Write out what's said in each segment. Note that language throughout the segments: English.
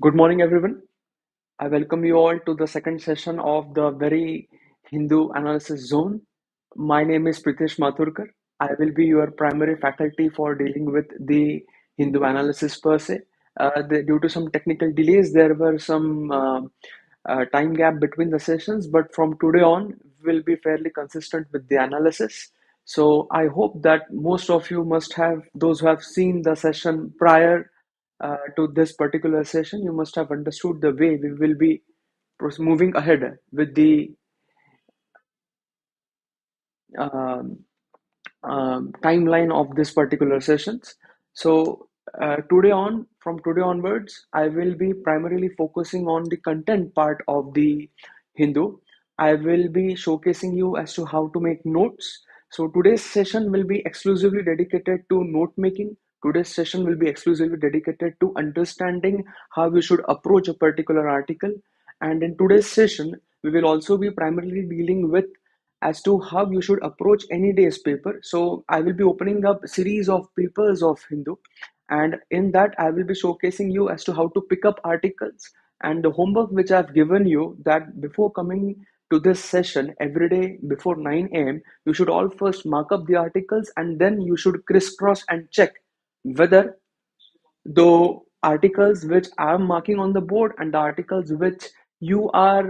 Good morning, everyone. I welcome you all to the second session of the very Hindu analysis zone. My name is Pritesh Mathurkar. I will be your primary faculty for dealing with the Hindu analysis per se. Due to some technical delays, there were some time gap between the sessions, but from today on, we'll be fairly consistent with the analysis. So I hope that most of you must have, those who have seen the session prior to this particular session, you must have understood the way we will be moving ahead with the um, timeline of this particular sessions. So from today onwards, I will be primarily focusing on the content part of the Hindu. I will be showcasing you as to how to make notes. So today's session will be exclusively dedicated to note making. Today's session will be exclusively dedicated to understanding how we should approach a particular article. And in today's session, we will also be primarily dealing with as to how you should approach any day's paper. So I will be opening up a series of papers of Hindu, and in that I will be showcasing you as to how to pick up articles and the homework which I've given you, that before coming to this session every day before 9 a.m. you should all first mark up the articles, and then you should crisscross and check whether the articles which I am marking on the board and the articles which you have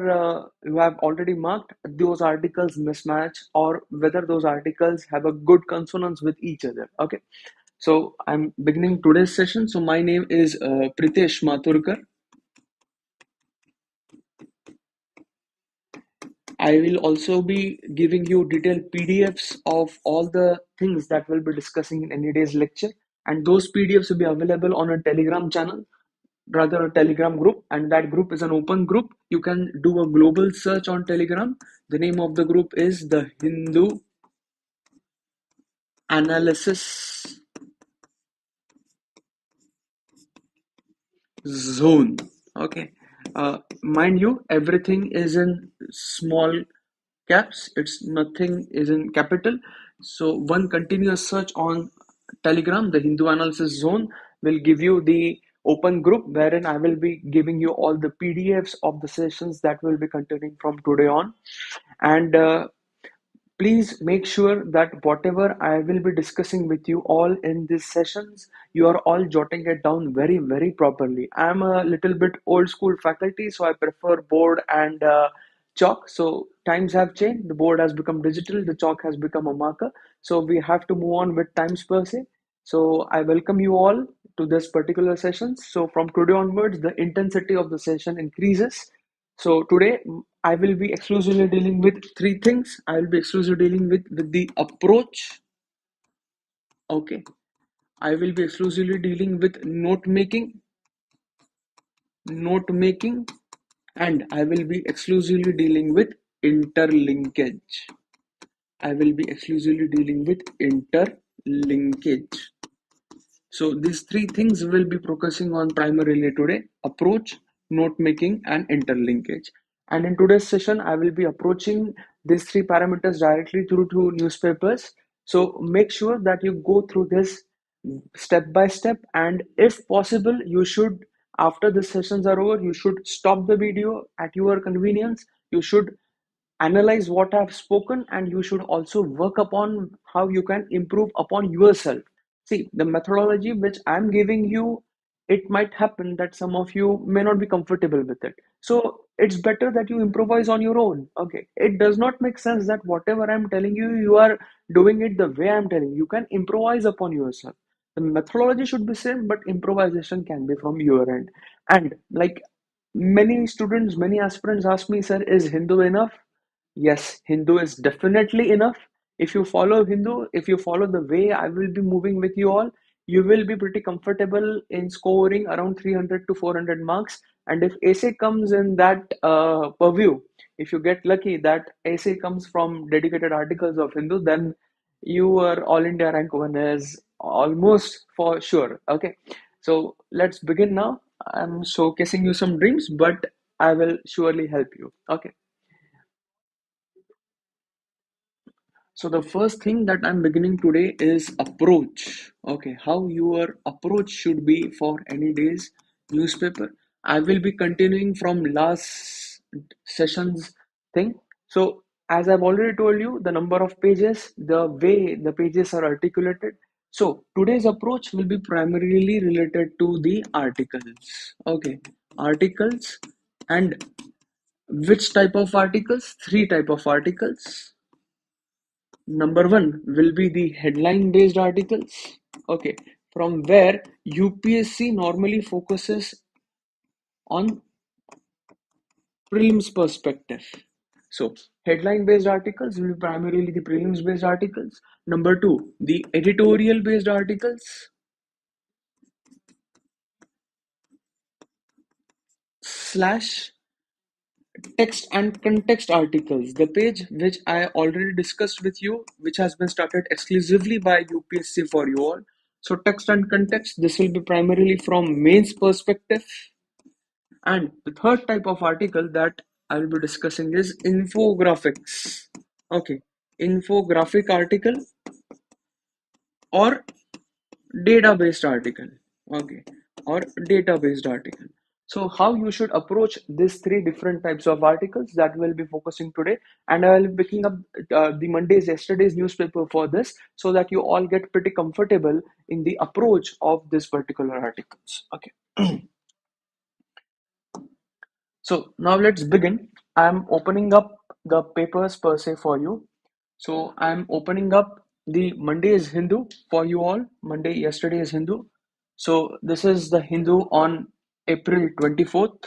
already marked, those articles mismatch, or whether those articles have a good consonance with each other. Okay, so I'm beginning today's session. So my name is Pritesh Mathurkar. I will also be giving you detailed PDFs of all the things that we'll be discussing in any day's lecture, and those PDFs will be available on a Telegram channel, rather a Telegram group, and that group is an open group. You can do a global search on Telegram. The name of the group is the Hindu Analysis Zone. Okay, mind you, everything is in small caps. It's nothing is in capital. So one continuous search on Telegram, the Hindu Analysis Zone, will give you the open group wherein I will be giving you all the PDFs of the sessions that will be continuing from today on. And please make sure that whatever I will be discussing with you all in these sessions, you are all jotting it down very, very properly. I'm a little bit old school faculty, so I prefer board and chalk. So times have changed. The board has become digital, the chalk has become a marker. So we have to move on with times per se. So I welcome you all to this particular session. So from today onwards, the intensity of the session increases. So today I will be exclusively dealing with three things. I will be exclusively dealing with the approach. Okay. I will be exclusively dealing with note making, and I will be exclusively dealing with interlinkage. I will be exclusively dealing with interlinkage. So these three things will be focusing on primarily today: approach, note making, and interlinkage. And in today's session, I will be approaching these three parameters directly through to newspapers. So make sure that you go through this step by step, and if possible, you should, after the sessions are over, you should stop the video at your convenience. You should analyze what I've spoken, and you should also work upon how you can improve upon yourself. See, the methodology which I'm giving you, it might happen that some of you may not be comfortable with it. So it's better that you improvise on your own. Okay. It does not make sense that whatever I'm telling you, you are doing it the way I'm telling you. You can improvise upon yourself. The methodology should be same, but improvisation can be from your end. And like many students, many aspirants ask me, sir, is Hindu enough? Yes, Hindu is definitely enough. If you follow Hindu, if you follow the way I will be moving with you all, you will be pretty comfortable in scoring around 300 to 400 marks. And if essay comes in that purview, if you get lucky that essay comes from dedicated articles of Hindu, then you are all India rank one is almost for sure. Okay, so let's begin now. I'm showcasing you some dreams, but I will surely help you. Okay. So the first thing that I'm beginning today is approach. Okay, how your approach should be for any day's newspaper. I will be continuing from last session's thing. So, as I've already told you, the number of pages, the way the pages are articulated. So, today's approach will be primarily related to the articles. Okay, articles, and which type of articles? Three type of articles. Number one will be the headline based articles. Okay, from where UPSC normally focuses on prelims perspective. So, headline based articles will be primarily the prelims based articles. Number two, the editorial based articles slash text and context articles. The page which I already discussed with you, which has been started exclusively by UPSC for you all. So, text and context, this will be primarily from mains perspective. And the third type of article that I will be discussing is infographics. Okay, infographic article or data-based article. Okay, or data-based article. So how you should approach these three different types of articles that we'll be focusing today, and I will be picking up the yesterday's newspaper for this, so that you all get pretty comfortable in the approach of this particular articles. Okay. So now let's begin. I'm opening up the papers per se for you. So I'm opening up the Monday's Hindu for you all. Yesterday's Hindu. So this is the Hindu on April 24th.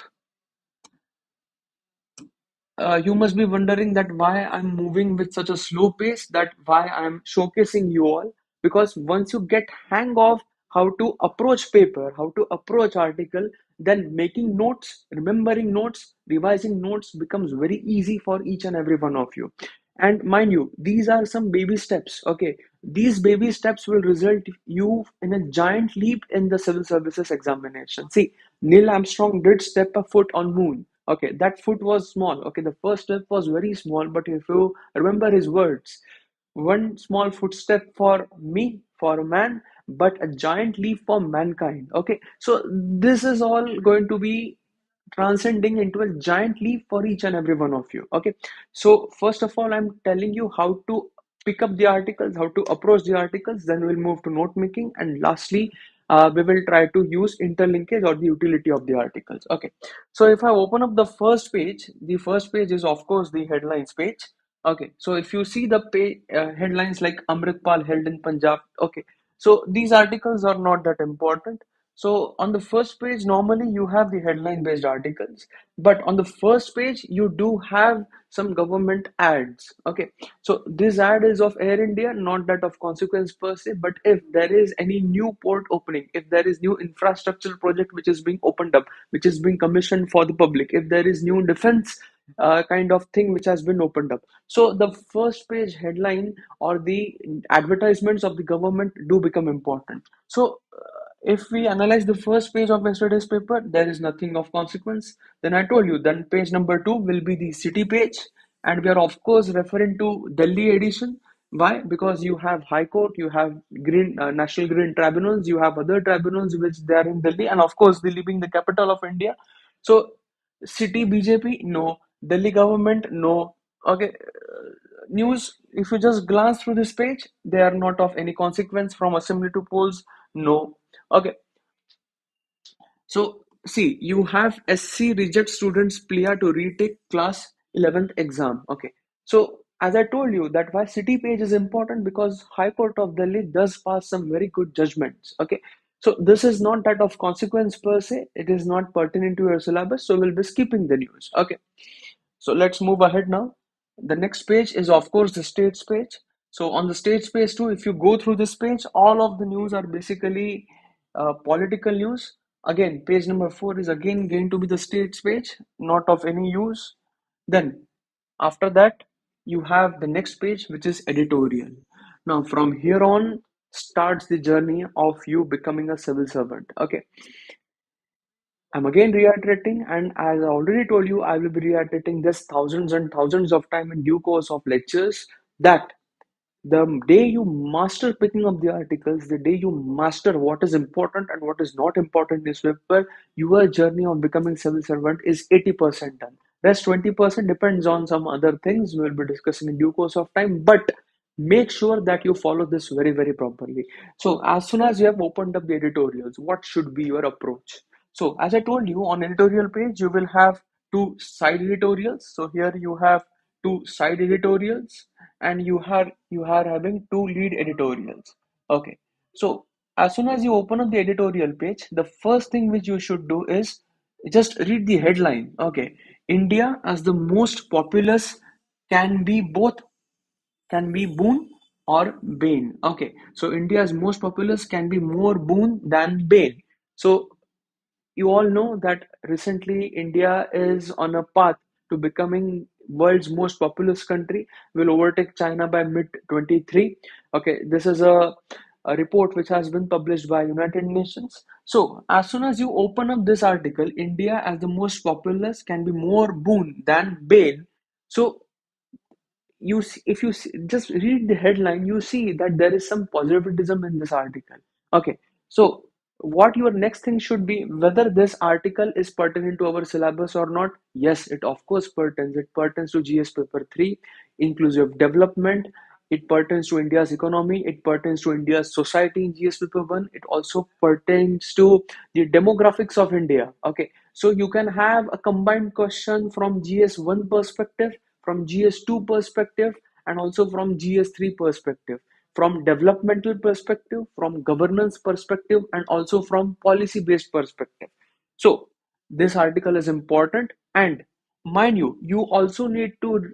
You must be wondering that why I'm moving with such a slow pace, that why I'm showcasing you all, because once you get hang of how to approach paper, how to approach article, then making notes, remembering notes, revising notes becomes very easy for each and every one of you. And mind you, these are some baby steps. Okay, these baby steps will result you in a giant leap in the civil services examination. See, Neil Armstrong did step a foot on moon. Okay, that foot was small. Okay, the first step was very small, but if you remember his words, one small footstep for me, for a man, but a giant leap for mankind. Okay, so this is all going to be transcending into a giant leap for each and every one of you. Okay, so first of all, I'm telling you how to pick up the articles, how to approach the articles, then we'll move to note making, and lastly, we will try to use interlinkage or the utility of the articles. Okay, so if I open up the first page is of course the headlines page. Okay, so if you see the page, headlines like Amritpal held in Punjab. Okay, so these articles are not that important. So on the first page, normally you have the headline based articles, but on the first page, you do have some government ads. Okay, so this ad is of Air India, not that of Consequence per se, but if there is any new port opening, if there is new infrastructure project which is being opened up, which is being commissioned for the public, if there is new defense kind of thing which has been opened up. So the first page headline or the advertisements of the government do become important. So if we analyze the first page of yesterday's paper, there is nothing of consequence. Then I told you, then page number two will be the city page, and we are of course referring to Delhi edition. Why? Because you have High Court, you have Green National Green Tribunals, you have other tribunals which they are in Delhi, and of course Delhi being the capital of India. So city BJP, no. Delhi government, no. Okay, news. If you just glance through this page, they are not of any consequence. From assembly to polls, no. Okay, so see, you have SC reject students PLIA to retake class 11th exam. Okay, so as I told you that why city page is important, because High Court of Delhi does pass some very good judgments. Okay, so this is not that of consequence per se. It is not pertinent to your syllabus, so we'll be skipping the news. Okay, so let's move ahead now. The next page is of course the states page. So on the states page too, if you go through this page, all of the news are basically political news. Again, page number 4 is again going to be the states page, not of any use. Then after that, you have the next page, which is editorial. Now from here on starts the journey of you becoming a civil servant. Okay, I'm again reiterating, and as I already told you, I will be reiterating this thousands and thousands of time in due course of lectures, that The day you master picking up the articles, the day you master what is important and what is not important in newspaper, your journey of becoming civil servant is 80% done. Rest 20% depends on some other things we will be discussing in due course of time, but make sure that you follow this very, very properly. So as soon as you have opened up the editorials, what should be your approach? So as I told you, on editorial page, you will have two side editorials. So here you have two side editorials, and you are having two lead editorials. Okay. So as soon as you open up the editorial page, the first thing which you should do is just read the headline. Okay. India as the most populous can be both, can be boon or bane. Okay. So India's most populous can be more boon than bane. So you all know that recently India is on a path to becoming world's most populous country, will overtake China by mid 23. Okay, this is a report which has been published by United Nations. So as soon as you open up this article, India as the most populous can be more boon than bane. So if you just read the headline, you see that there is some positivism in this article. Okay, so what your next thing should be, whether this article is pertinent to our syllabus or not. Yes, it of course pertains. It pertains to GS paper 3, inclusive development. It pertains to India's economy. It pertains to India's society in GS paper 1. It also pertains to the demographics of India. Okay, so you can have a combined question from GS 1 perspective, from GS2 perspective, and also from GS3 perspective, from developmental perspective, from governance perspective, and also from policy based perspective. So this article is important, and mind you, you also need to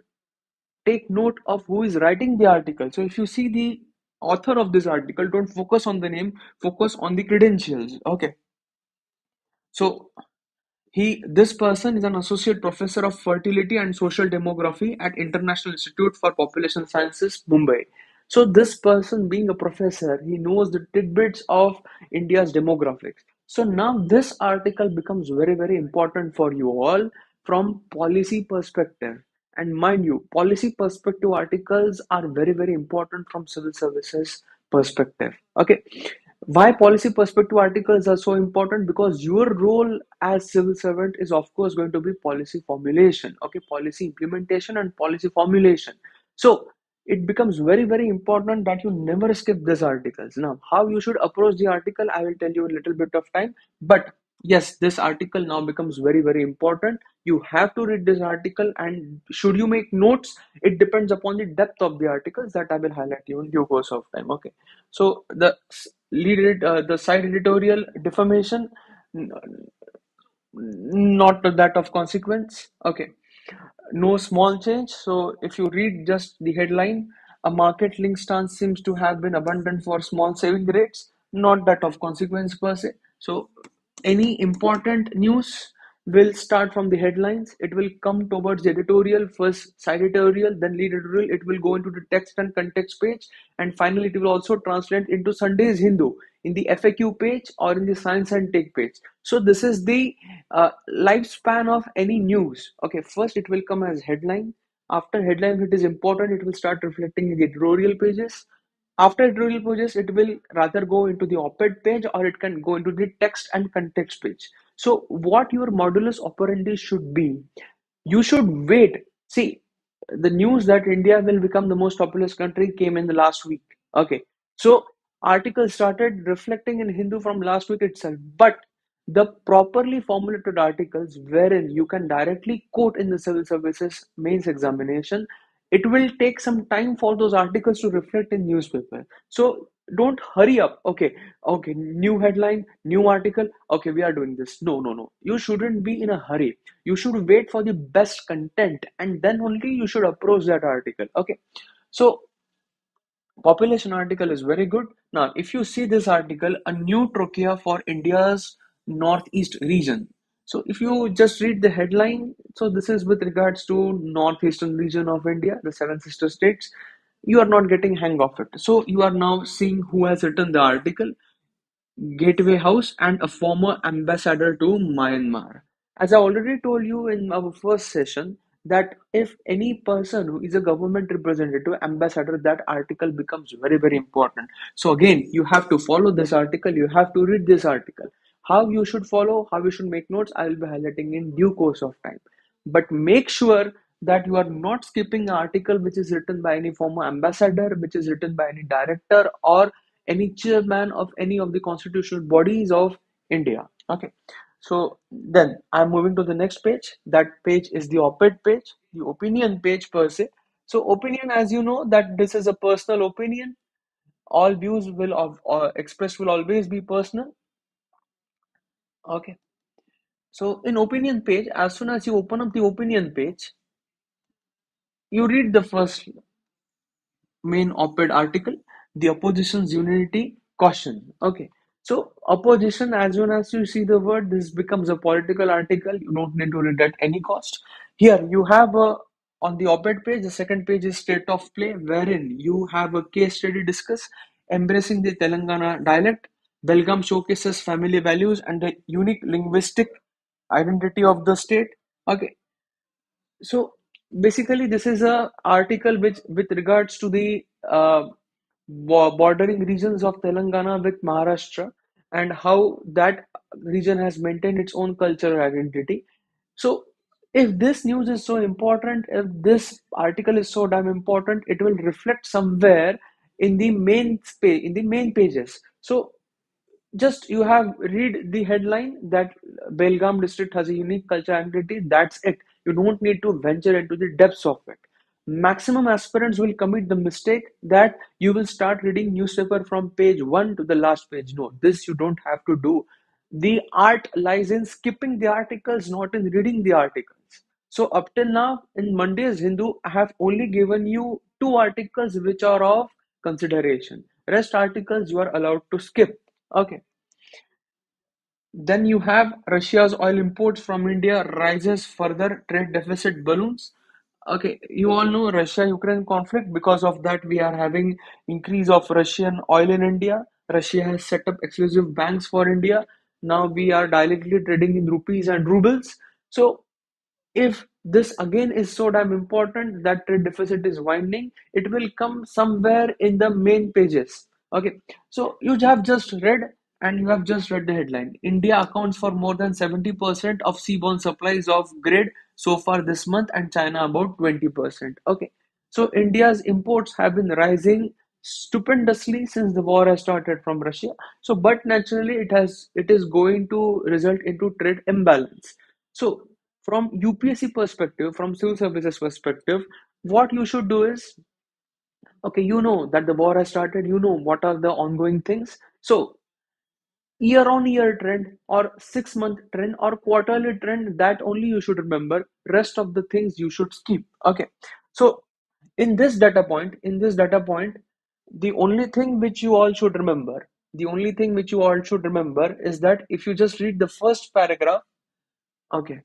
take note of who is writing the article. So if you see the author of this article, don't focus on the name, focus on the credentials. Okay, so this person is an associate professor of fertility and social demography at International Institute for Population Sciences, Mumbai. So this person, being a professor, he knows the tidbits of India's demographics. So now this article becomes very, very important for you all from policy perspective. And mind you, policy perspective articles are very, very important from civil services perspective. Okay, why policy perspective articles are so important? Because your role as civil servant is of course going to be policy formulation, okay, policy implementation and policy formulation. So it becomes very, very important that you never skip these articles. Now how you should approach the article, I will tell you a little bit of time, but yes, this article now becomes very, very important. You have to read this article, and should you make notes, it depends upon the depth of the articles that I will highlight you in due course of time. Okay, so the side editorial, defamation, not that of consequence. Okay, no small change. So if you read just the headline, a market link stance seems to have been abundant for small saving rates, not that of consequence per se. So any important news will start from the headlines. It will come towards the editorial, first side editorial, then lead editorial. It will go into the text and context page, and finally it will also translate into Sunday's Hindu in the FAQ page or in the science and tech page. So this is the lifespan of any news. Okay, first it will come as headline. After headline, if it is important, it will start reflecting in the editorial pages. After editorial pages, it will rather go into the op-ed page, or it can go into the text and context page. So what your modulus operandi should be, you should wait. See, the news that India will become the most populous country came in the last week. Okay, so articles started reflecting in Hindu from last week itself. But the properly formulated articles wherein you can directly quote in the civil services mains examination, it will take some time for those articles to reflect in newspaper. So don't hurry up. Okay, okay, new headline, new article, okay, we are doing this. No, no, no, you shouldn't be in a hurry. You should wait for the best content, and then only you should approach that article. Okay, so population article is very good. Now if you see this article, a new trachea for India's northeast region. So if you just read the headline, so this is with regards to northeastern region of India, the seven sister states. You are not getting hang of it, so you are now seeing who has written the article. Gateway House and a former ambassador to Myanmar. As I already told you in our first session, that if any person who is a government representative, ambassador, that article becomes very, very important. So again, you have to follow this article, you have to read this article. How you should follow, how you should make notes, I will be highlighting in due course of time. But make sure that you are not skipping an article which is written by any former ambassador, which is written by any director or any chairman of any of the constitutional bodies of India. Okay. So then I'm moving to the next page. That page is the op-ed page, the opinion page per se. So opinion, as you know, that this is a personal opinion. All views will expressed will always be personal. Okay. So in opinion page, as soon as you open up the opinion page, you read the first main op-ed article, the opposition's unity caution. Okay. So opposition, as soon as you see the word, this becomes a political article. You don't need to read at any cost. Here you have a on the op-ed page, the second page is state of play, wherein you have a case study discuss embracing the Telangana dialect. Belgaum showcases family values and the unique linguistic identity of the state. Okay, so basically, this is a article which, with regards to the bordering regions of Telangana with Maharashtra and how that region has maintained its own cultural identity. So, if this news is so important, if this article is so damn important, it will reflect somewhere in the main pages. So, just you have read the headline that Belgaum district has a unique cultural identity. That's it. You don't need to venture into the depths of it. Maximum aspirants will commit the mistake that you will start reading newspaper from page 1 to the last page. No, this you don't have to do. The art lies in skipping the articles, not in reading the articles. So up till now in Monday's Hindu, I have only given you two articles which are of consideration. Rest articles you are allowed to skip. Okay. Then you have Russia's oil imports from India rises further, trade deficit balloons. Okay, you all know Russia-Ukraine conflict. Because of that, we are having increase of Russian oil in India. Russia has set up exclusive banks for India. Now we are directly trading in rupees and rubles. So if this again is so damn important that trade deficit is winding, it will come somewhere in the main pages. Okay, so you have just read and you have just read the headline. India accounts for more than 70% of seaborne supplies of grade so far this month, and China about 20%. Okay, so India's imports have been rising stupendously since the war has started from Russia. So, but naturally, it is going to result into trade imbalance. So, from UPSC perspective, from civil services perspective, what you should do is, okay, you know that the war has started, you know what are the ongoing things. So year on year trend or 6 month trend or quarterly trend, that only you should remember. Rest of the things you should skip. Okay. So in this data point, the only thing which you all should remember, is that if you just read the first paragraph. Okay.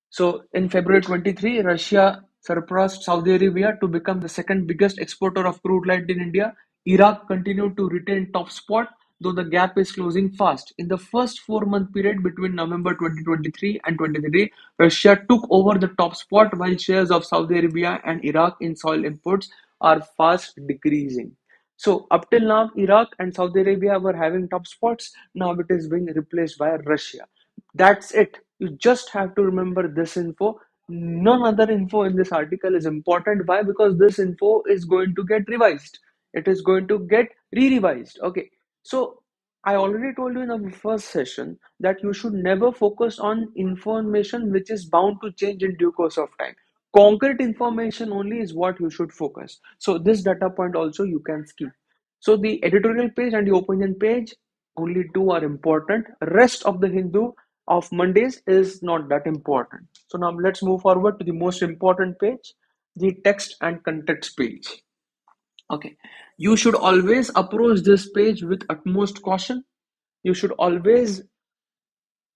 So in February 23, Russia surpassed Saudi Arabia to become the second biggest exporter of crude oil in India. Iraq continued to retain top spot, though the gap is closing fast. In the first 4 month period between November 2023 and 23, Russia took over the top spot while shares of Saudi Arabia and Iraq in soil imports are fast decreasing. So up till now, Iraq and Saudi Arabia were having top spots. Now it is being replaced by Russia. That's it. You just have to remember this info. None other info in this article is important. Why? Because this info is going to get revised. It is going to get re-revised. Okay. So I already told you in the first session that you should never focus on information which is bound to change in due course of time. Concrete information only is what you should focus. So this data point also you can skip. So the editorial page and the opinion page, only two are important. Rest of the Hindu of Mondays is not that important. So now let's move forward to the most important page, the text and context page. Okay, you should always approach this page with utmost caution. You should always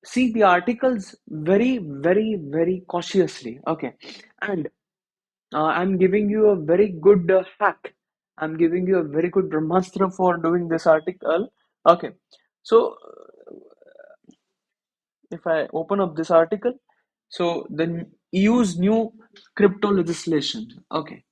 see the articles very, very, very cautiously. Okay, and I'm giving you a very good hack. I'm giving you a very good Brahmastra for doing this article. Okay, so if I open up this article, So the EU's new crypto legislation. Okay.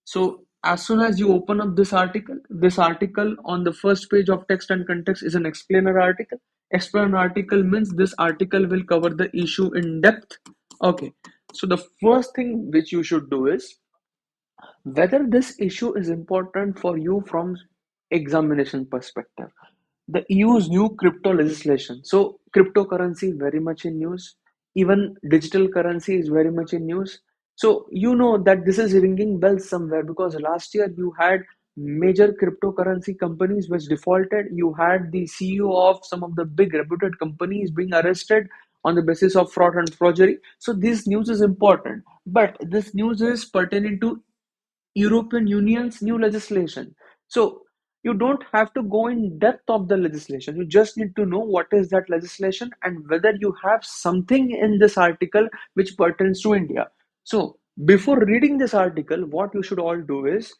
So as soon as you open up this article on the first page of text and context is an explainer article. Explainer article means this article will cover the issue in depth. Okay. So the first thing which you should do is whether this issue is important for you from examination perspective. The EU's new crypto legislation. So cryptocurrency very much in news. Even digital currency is very much in news. So you know that this is ringing bells somewhere because last year you had major cryptocurrency companies which defaulted. You had the CEO of some of the big reputed companies being arrested on the basis of fraud and forgery. So this news is important. But this news is pertaining to European Union's new legislation. So you don't have to go in depth of the legislation. You just need to know what is that legislation and whether you have something in this article which pertains to India. So before reading this article, what you should all do is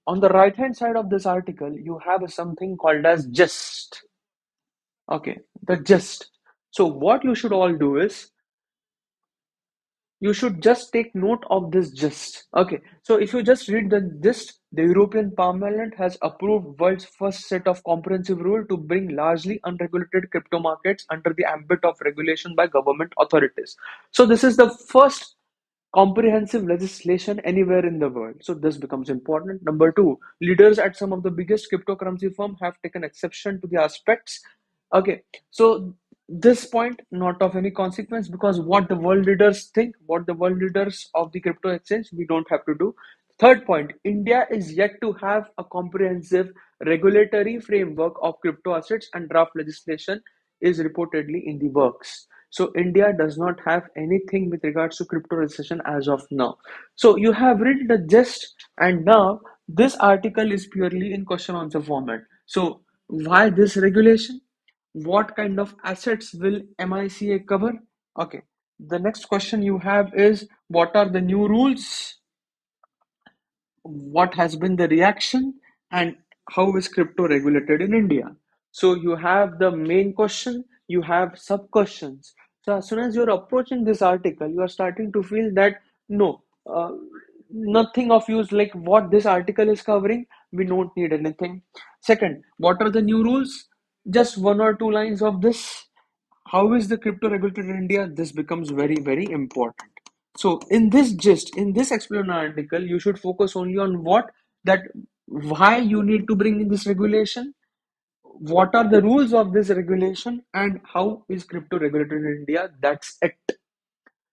on the right hand side of this article, you have something called as gist. Okay, the gist. So what you should all do is you should just take note of this gist. Okay, so if you just read the gist, the European Parliament has approved world's first set of comprehensive rule to bring largely unregulated crypto markets under the ambit of regulation by government authorities. So this is the first comprehensive legislation anywhere in the world. So this becomes important. Number two, leaders at some of the biggest cryptocurrency firms have taken exception to the aspects. Okay, so this point not of any consequence because what the world leaders think, what the world leaders of the crypto exchange, we don't have to do. Third point, India is yet to have a comprehensive regulatory framework of crypto assets and draft legislation is reportedly in the works. So India does not have anything with regards to crypto registration as of now. So you have read the gist, and now this article is purely in question answer format. So why this regulation? What kind of assets will MICA cover? Okay. The next question you have is what are the new rules? What has been the reaction and how is crypto regulated in India? So you have the main question, you have sub questions. So as soon as you're approaching this article, you are starting to feel that no, nothing of use like what this article is covering, we don't need anything. Second, what are the new rules? Just one or two lines of this. How is the crypto regulated in India? This becomes very, very important. So in this explanatory article, you should focus only on what that why you need to bring in this regulation, what are the rules of this regulation, and how is crypto regulated in India. That's it.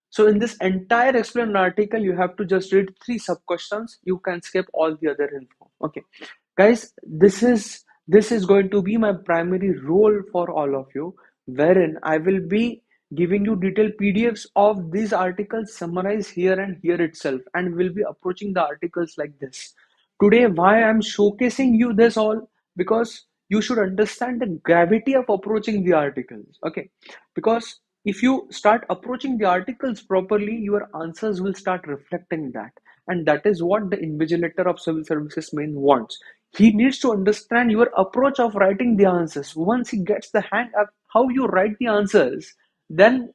So in this entire explained article, you have to just read three sub questions. You can skip all the other info. Okay, guys, this is going to be my primary role for all of you, wherein I will be giving you detailed PDFs of these articles summarized here and here itself, and we'll be approaching the articles like this. Today, why I'm showcasing you this all because you should understand the gravity of approaching the articles. Okay, because if you start approaching the articles properly, your answers will start reflecting that. And that is what the invigilator of civil services main wants. He needs to understand your approach of writing the answers. Once he gets the hang of how you write the answers, then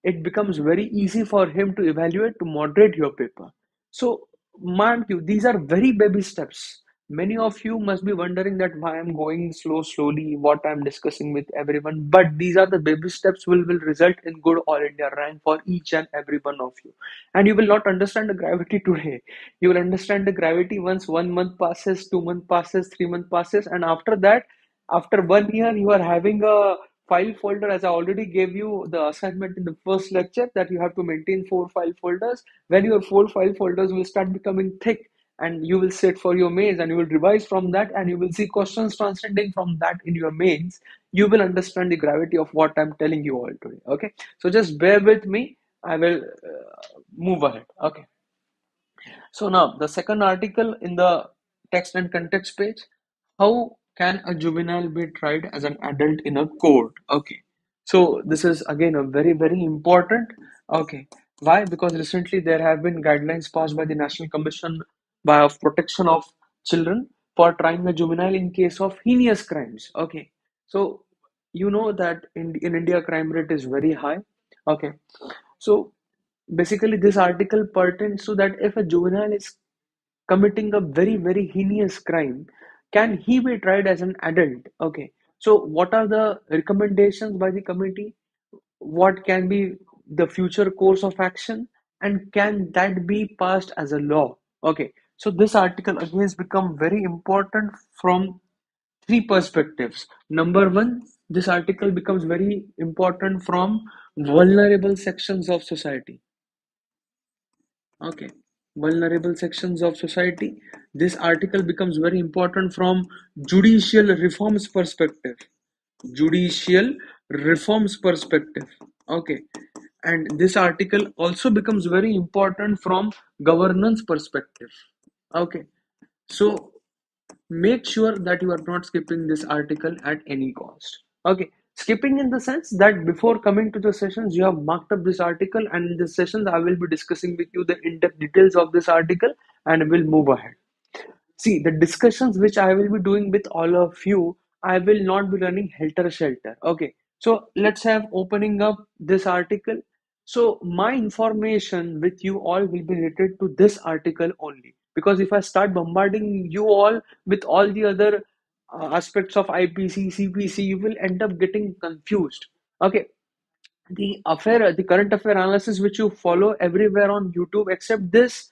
it becomes very easy for him to evaluate, to moderate your paper. So, mind you, these are very baby steps. Many of you must be wondering that why I'm going slowly, what I'm discussing with everyone. But these are the baby steps will result in good All India rank for each and every one of you. And you will not understand the gravity today. You will understand the gravity once 1 month passes, 2 month passes, 3 month passes, and after that, after 1 year, you are having a file folder. As I already gave you the assignment in the first lecture that you have to maintain 4 file folders. When your 4 file folders will start becoming thick and you will sit for your mains and you will revise from that and you will see questions transcending from that in your mains, you will understand the gravity of what I'm telling you all today. Okay, so just bear with me. I will move ahead. Okay, so now the second article in the text and context page, how can a juvenile be tried as an adult in a court? Okay, so this is again a very, very important. Okay, why? Because recently there have been guidelines passed by the National Commission by of Protection of Children for trying a juvenile in case of heinous crimes. Okay, so you know that in India crime rate is very high. Okay, so basically this article pertains to that if a juvenile is committing a very very heinous crime, can he be tried as an adult? Okay, so what are the recommendations by the committee? What can be the future course of action, and can that be passed as a law? Okay, so this article again has become very important from three perspectives. Number one, this article becomes very important from vulnerable sections of society. Okay, vulnerable sections of society. This article becomes very important from judicial reforms perspective. Judicial reforms perspective. Okay, and this article also becomes very important from governance perspective. Okay, so make sure that you are not skipping this article at any cost. Okay, skipping in the sense that before coming to the sessions you have marked up this article, and in the sessions I will be discussing with you the in-depth details of this article, and we'll move ahead. See, the discussions which I will be doing with all of you, I will not be running helter shelter. Okay, so let's have opening up this article. So my information with you all will be related to this article only. Because if I start bombarding you all with all the other aspects of IPC, CPC, you will end up getting confused. Okay, the current affair analysis which you follow everywhere on YouTube, except this,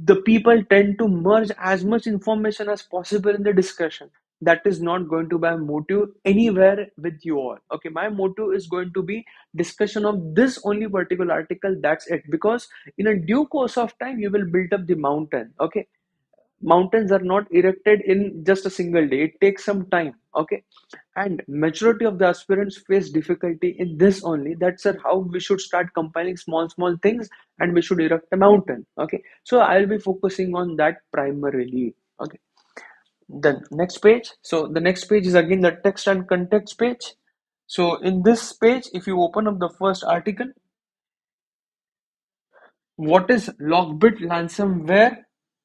the people tend to merge as much information as possible in the discussion. That is not going to be my motive anywhere with you all. Okay, my motive is going to be discussion of this only particular article. That's it. Because in a due course of time, you will build up the mountain. Okay, mountains are not erected in just a single day. It takes some time. Okay, and majority of the aspirants face difficulty in this only. That's how we should start compiling small things, and we should erect a mountain. Okay, so I'll be focusing on that primarily. Okay, the next page. So the next page is again the text and context page. So in this page, if you open up the first article, what is Lockbit ransomware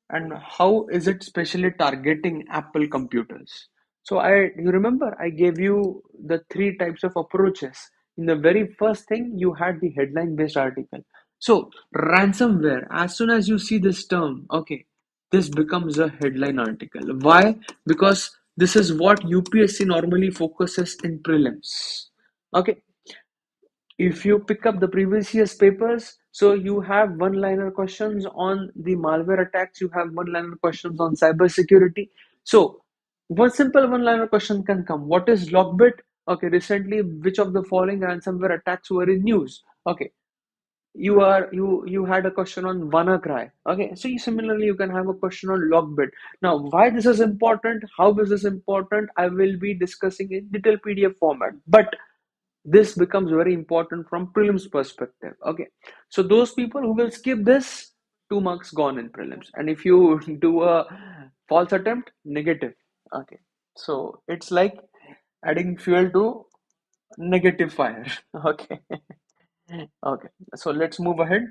and how is it specially targeting Apple computers? So you remember I gave you the three types of approaches. In the very first thing, you had the headline based article. So ransomware, as soon as you see this term, okay, this becomes a headline article. Why? Because this is what UPSC normally focuses in prelims. Okay, if you pick up the previous year's papers, so you have one-liner questions on the malware attacks, you have one-liner questions on cybersecurity. So one simple one-liner question can come. What is Lockbit? Okay, recently, which of the following ransomware attacks were in news? Okay, you had a question on WannaCry. Okay, so similarly you can have a question on Lockbit. Now, why this is important? How is this important? I will be discussing in detailed PDF format, but this becomes very important from prelims perspective. Okay, so those people who will skip this, 2 marks gone in prelims, and if you do a false attempt, negative. Okay, so it's like adding fuel to negative fire. Okay. Okay, so let's move ahead.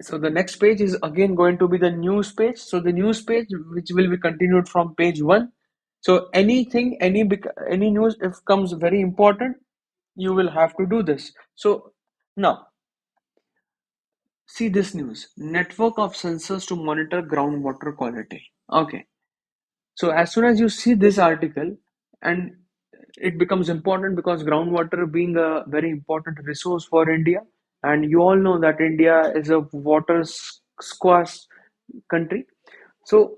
So the next page is again going to be the news page. So the news page, which will be continued from page 1. So anything, any news if comes very important, you will have to do this. So now see this news: network of sensors to monitor groundwater quality. Okay, so as soon as you see this article, and it becomes important because groundwater being a very important resource for India, and you all know that India is a water scarce country. So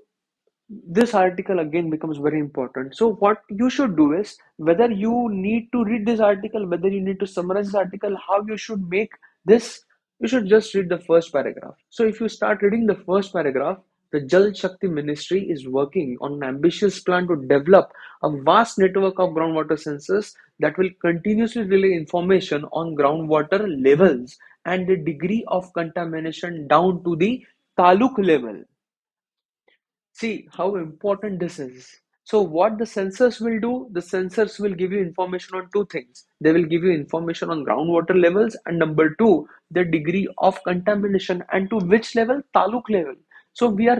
this article again becomes very important. So what you should do is, whether you need to read this article, whether you need to summarize this article, how you should make this, you should just read the first paragraph. So if you start reading the first paragraph, the Jal Shakti Ministry is working on an ambitious plan to develop a vast network of groundwater sensors that will continuously relay information on groundwater levels and the degree of contamination down to the taluk level. See how important this is. So what the sensors will do, the sensors will give you information on two things. They will give you information on groundwater levels, and number two, the degree of contamination, and to which level, taluk level. So we are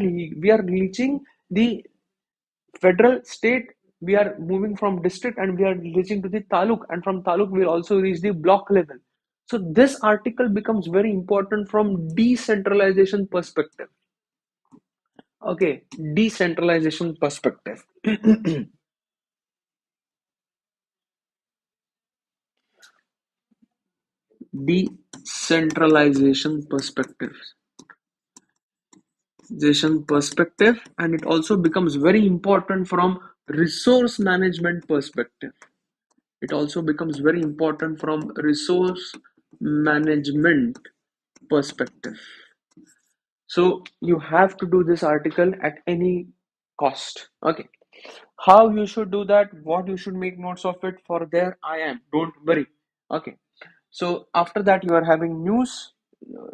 reaching the federal state, we are moving from district and we are reaching to the taluk, and from taluk we'll also reach the block level. So this article becomes very important from decentralization perspective. Okay, decentralization perspective. Decentralization perspective, and it also becomes very important from resource management perspective. It also becomes very important from resource management perspective. So you have to do this article at any cost. Okay. How you should do that, what you should make notes of it, for there I am. Don't worry. Okay. So after that, you are having news.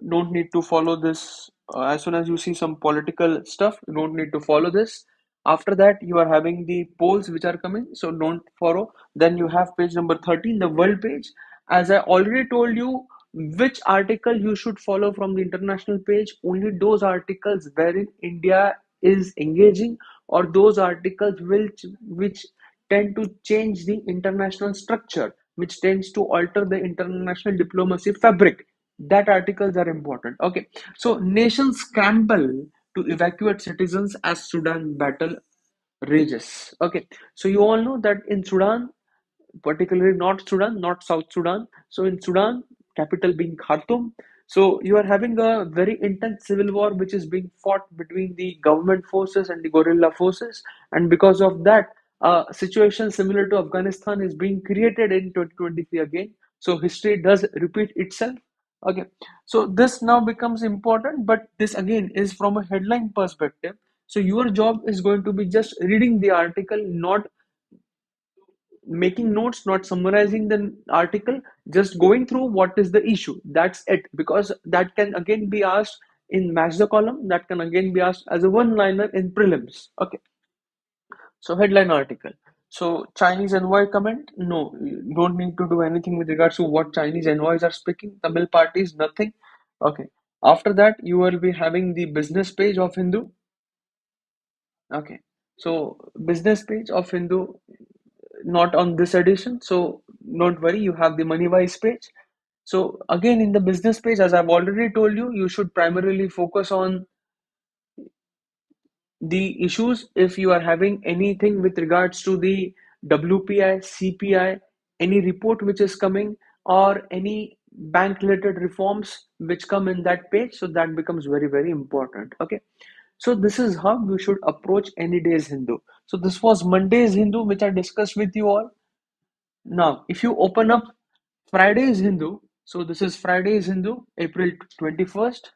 Don't need to follow this. As soon as you see some political stuff, you don't need to follow this. After that, you are having the polls which are coming, so don't follow. Then you have page number 13, the world page. As I already told you, which article you should follow from the international page, only those articles wherein India is engaging, or those articles which tend to change the international structure, which tends to alter the international diplomacy fabric. That articles are important. Okay, so nations scramble to evacuate citizens as Sudan battle rages. Okay, so you all know that in Sudan, particularly North Sudan, not South Sudan. So in Sudan, capital being Khartoum. So you are having a very intense civil war which is being fought between the government forces and the guerrilla forces, and because of that, a situation similar to Afghanistan is being created in 2023 again. So history does repeat itself. Okay, so this now becomes important, but this again is from a headline perspective. So your job is going to be just reading the article, not making notes, not summarizing the article, just going through what is the issue. That's it. Because that can again be asked in match the column, that can again be asked as a one liner in prelims. Okay, so headline article. So Chinese envoy comment, no, you don't need to do anything with regards to what Chinese envoys are speaking. Tamil parties, nothing. Okay, after that you will be having the business page of Hindu. Okay, so business page of Hindu, not on this edition, so don't worry, you have the money wise page. So again, in the business page, as I've already told you, you should primarily focus on the issues. If you are having anything with regards to the WPI, CPI, any report which is coming, or any bank related reforms which come in that page, so that becomes very, very important. Okay, so this is how you should approach any day's Hindu. So this was Monday's Hindu which I discussed with you all. Now, if you open up Friday's Hindu, so this is Friday's Hindu, April 21st.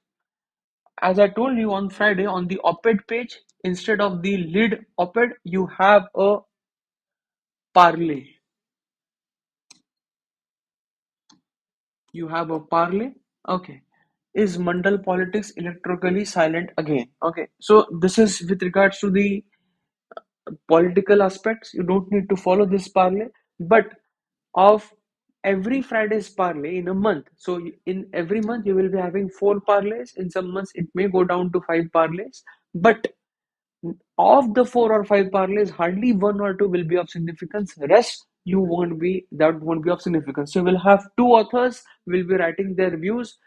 As I told you, on Friday, on the op-ed page, instead of the lead op-ed, you have a parlay. You have a parlay. Okay. Is Mandal politics electorally silent again? Okay. So this is with regards to the political aspects. You don't need to follow this parlay, but of every Friday's parlay in a month. So in every month you will be having four parlays. In some months it may go down to five parlays, but of the four or five parlays, hardly one or two will be of significance. Rest you won't be that won't be of significance. So we'll have two authors will be writing their views.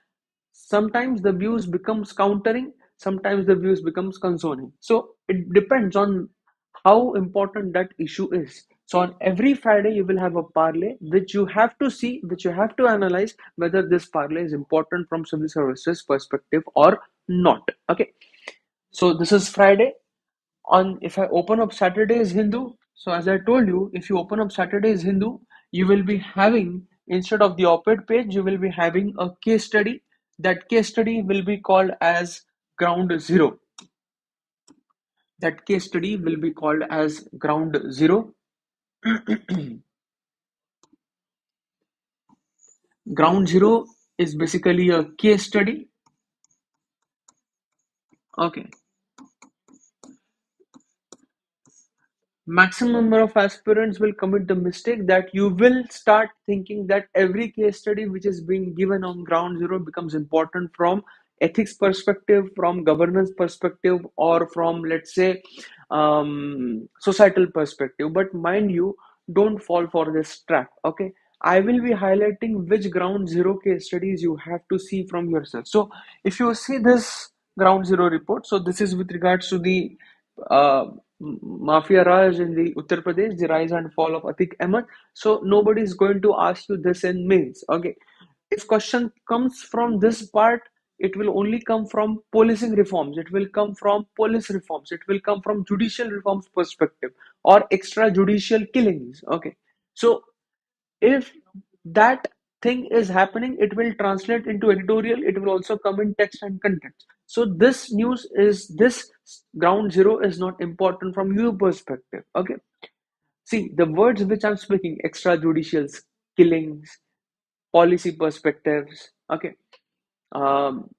Sometimes the views becomes countering, sometimes the views becomes consoling. So it depends on how important that issue is. So on every Friday you will have a parlay which you have to see, which you have to analyze whether this parlay is important from civil services perspective or not. Okay, so this is Friday. On if I open up Saturday's Hindu, so as I told you, if you open up Saturday's Hindu, you will be having, instead of the op-ed page, you will be having a case study. That case study will be called as ground zero. That case study will be called as ground zero. Ground zero is basically a case study. Okay, maximum number of aspirants will commit the mistake that you will start thinking that every case study which is being given on ground zero becomes important from ethics perspective, from governance perspective, or from, let's say, societal perspective. But mind you, don't fall for this trap. Okay, I will be highlighting which ground zero case studies you have to see from yourself. So if you see this ground zero report, so this is with regards to the Mafia Raj in the Uttar Pradesh, the rise and fall of Atik Ahmed. So nobody is going to ask you this in mails. Okay. If question comes from this part, it will only come from policing reforms, it will come from police reforms, it will come from judicial reforms perspective, or extrajudicial killings. Okay, so if that thing is happening, it will translate into editorial, it will also come in text and content. So this ground zero is not important from your perspective. Okay, see the words which I'm speaking: extrajudicial killings, policy perspectives, okay, um,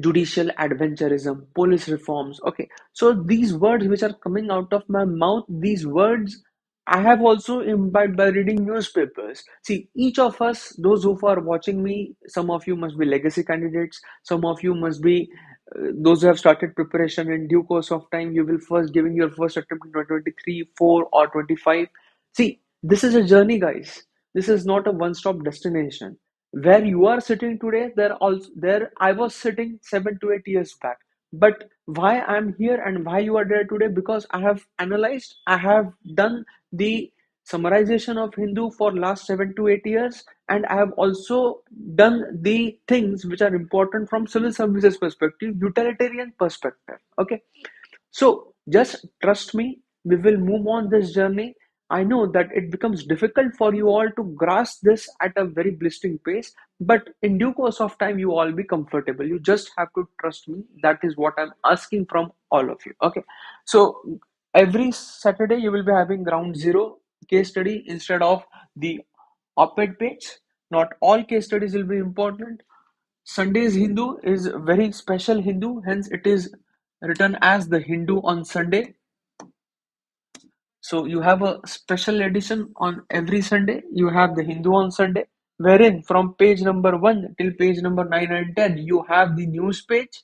judicial adventurism, police reforms. Okay, so these words which are coming out of my mouth, these words I have also imbibed by reading newspapers. See, each of us, those who are watching me, some of you must be legacy candidates, some of you must be those who have started preparation in due course of time. You will first giving your first attempt in 2023, 4 or 25. See, this is a journey, guys. This is not a one-stop destination. Where you are sitting today, there I was sitting 7 to 8 years back. But why I'm here and why you are there today? Because I have analyzed, I have done the summarization of Hindu for last 7 to 8 years, and I have also done the things which are important from civil services perspective, utilitarian perspective. Okay, so just trust me, we will move on this journey. I know that it becomes difficult for you all to grasp this at a very blistering pace, but in due course of time, you all be comfortable. You just have to trust me. That is what I'm asking from all of you. Okay. So every Saturday, you will be having ground zero case study instead of the op-ed page. Not all case studies will be important. Sunday's Hindu is very special Hindu, hence it is written as the Hindu on Sunday. So you have a special edition on every Sunday. You have the Hindu on Sunday, wherein from page number 1 till page number 9 and 10, you have the news page,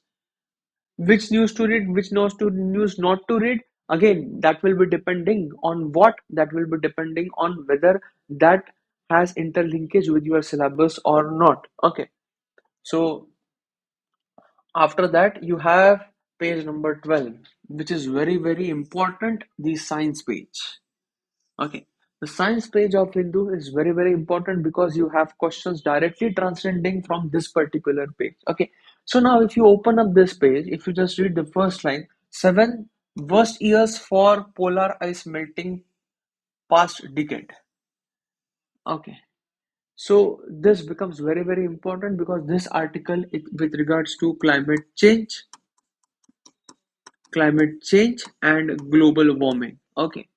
which news to read, which news not to read. Again, that will be depending on what? That will be depending on whether that has interlinkage with your syllabus or not. Okay. So after that, you have page number 12, which is very, very important, the science page. Okay. The science page of Hindu is very, very important because you have questions directly transcending from this particular page. Okay. So now if you open up this page, if you just read the first line, 7 worst years for polar ice melting past decade. Okay. So this becomes very, very important because this article with regards to climate change and global warming. Okay,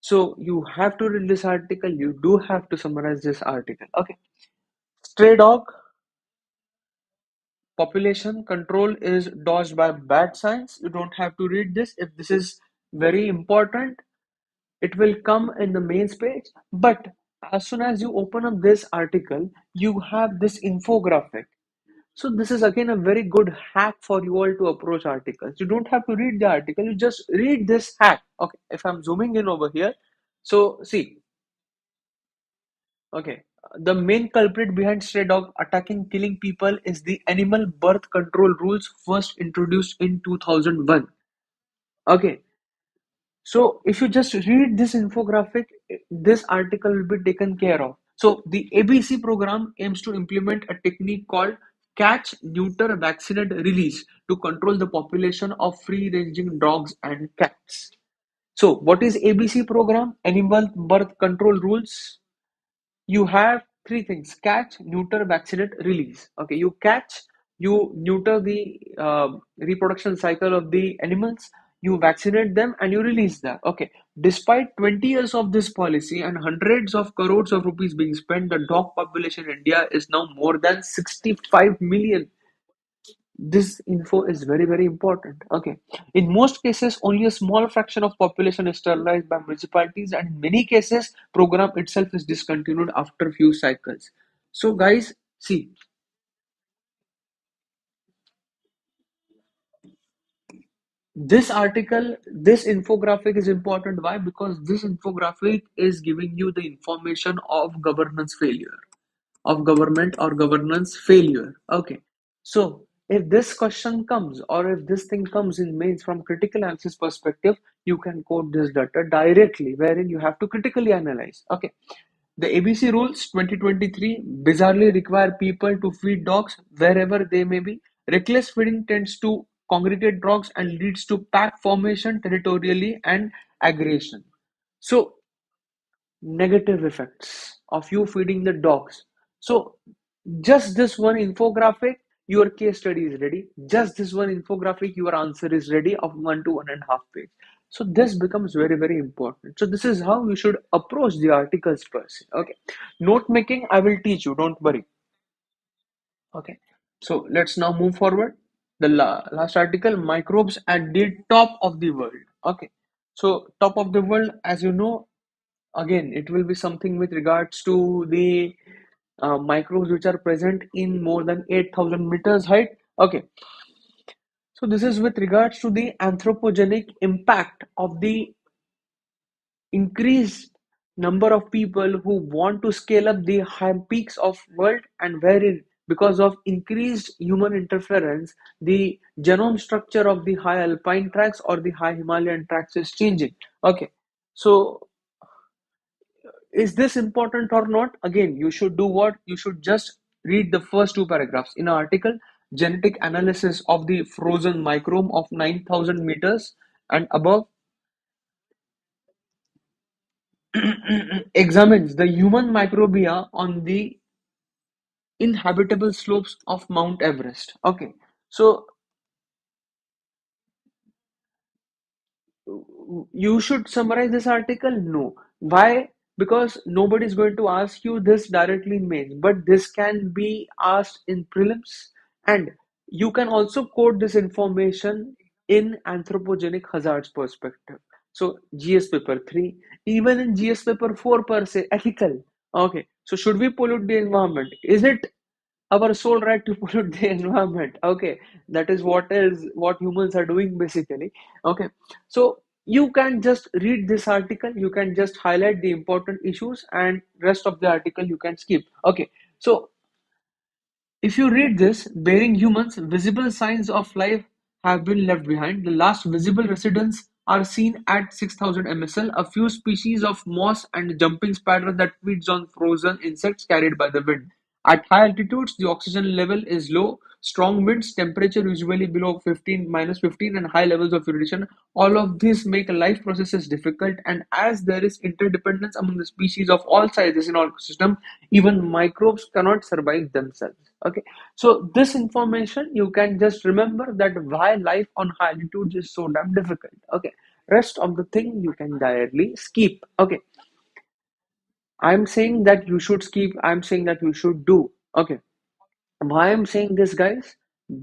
so you have to read this article, you do have to summarize this article. Okay, stray dog population control is dodged by bad science. You don't have to read this. If this is very important, it will come in the mains page. But as soon as you open up this article, you have this infographic. So this is again a very good hack for you all to approach articles. You don't have to read the article, you just read this hack. Okay, if I'm zooming in over here, so see, okay, the main culprit behind stray dog attacking, killing people is the animal birth control rules first introduced in 2001. Okay, so if you just read this infographic, this article will be taken care of. So the ABC program aims to implement a technique called catch, neuter, vaccinate, release to control the population of free-ranging dogs and cats. So what is ABC program? Animal birth control rules. You have three things: catch, neuter, vaccinate, release. Okay, you catch, you neuter the reproduction cycle of the animals, you vaccinate them, and you release them. Okay, despite 20 years of this policy and hundreds of crores of rupees being spent, the dog population in India is now more than 65 million. This info is very, very important. Okay, in most cases only a small fraction of population is sterilized by municipalities, and in many cases program itself is discontinued after few cycles. So guys, see, This article, this infographic is important. Why? Because this infographic is giving you the information of governance failure, of government or governance failure. Okay. So if this question comes, or if this thing comes in mains from critical analysis perspective, you can quote this data directly, wherein you have to critically analyze. Okay. The ABC rules 2023 bizarrely require people to feed dogs wherever they may be. Reckless feeding tends to congregate dogs and leads to pack formation territorially and aggression. So, negative effects of you feeding the dogs. So, just this one infographic, your case study is ready. Just this one infographic, your answer is ready of 1 to 1.5 page. So this becomes very, very important. So this is how you should approach the articles per se. Okay. Note making, I will teach you. Don't worry. Okay. So let's now move forward. The last article, microbes at the top of the world. Okay. So top of the world, as you know, again, it will be something with regards to the microbes which are present in more than 8,000 meters height. Okay, so this is with regards to the anthropogenic impact of the increased number of people who want to scale up the high peaks of world, and wherein because of increased human interference, the genome structure of the high alpine tracts or the high Himalayan tracts is changing. Okay, so is this important or not? Again, you should do what? You should just read the first two paragraphs in an article. Genetic analysis of the frozen microbe of 9,000 meters and above examines the human microbia on the inhabitable slopes of Mount Everest. Okay, so you should summarize this article? No. Why? Because nobody is going to ask you this directly in mains, but this can be asked in prelims, and you can also quote this information in anthropogenic hazards perspective. So GS paper 3, even in GS paper 4 per se, ethical. Okay, so should we pollute the environment? Is it our sole right to pollute the environment? Okay, that is what humans are doing basically. Okay, so you can just read this article, you can just highlight the important issues, and rest of the article you can skip. Okay, so if you read this, bearing humans, visible signs of life have been left behind. The last visible residents are seen at 6,000 MSL. A few species of moss and jumping spider that feeds on frozen insects carried by the wind. At high altitudes, the oxygen level is low. Strong winds, temperature usually below 15, -15, and high levels of irradiation. All of these make life processes difficult. And as there is interdependence among the species of all sizes in our ecosystem, even microbes cannot survive themselves. Okay, so this information you can just remember that why life on high altitudes is so damn difficult. Okay, rest of the thing you can directly skip. Okay, I'm saying that you should skip, I'm saying that you should do. Okay, why I'm saying this, guys?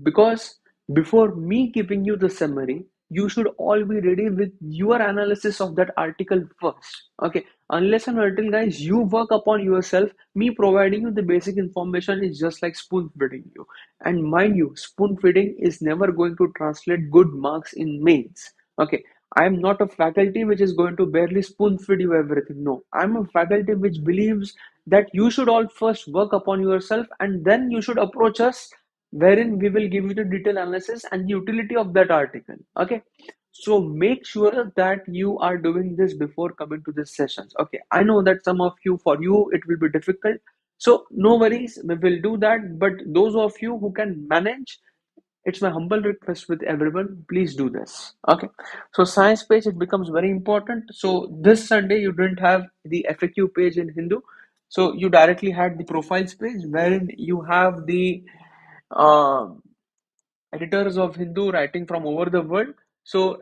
Because before me giving you the summary, you should all be ready with your analysis of that article first. Okay, unless and until, guys, you work upon yourself, me providing you the basic information is just like spoon feeding you. And mind you, spoon feeding is never going to translate good marks in mains. Okay, I am not a faculty which is going to barely spoon feed you everything. No, I'm a faculty which believes that you should all first work upon yourself, and then you should approach us, wherein we will give you the detailed analysis and the utility of that article. Okay, so make sure that you are doing this before coming to these sessions. Okay, I know that some of you, for you it will be difficult, so no worries, we will do that. But those of you who can manage, it's my humble request with everyone, please do this. Okay, so science page, it becomes very important. So this Sunday you didn't have the FAQ page in Hindu, so you directly had the profiles page, wherein you have the uh, editors of Hindu writing from over the world. So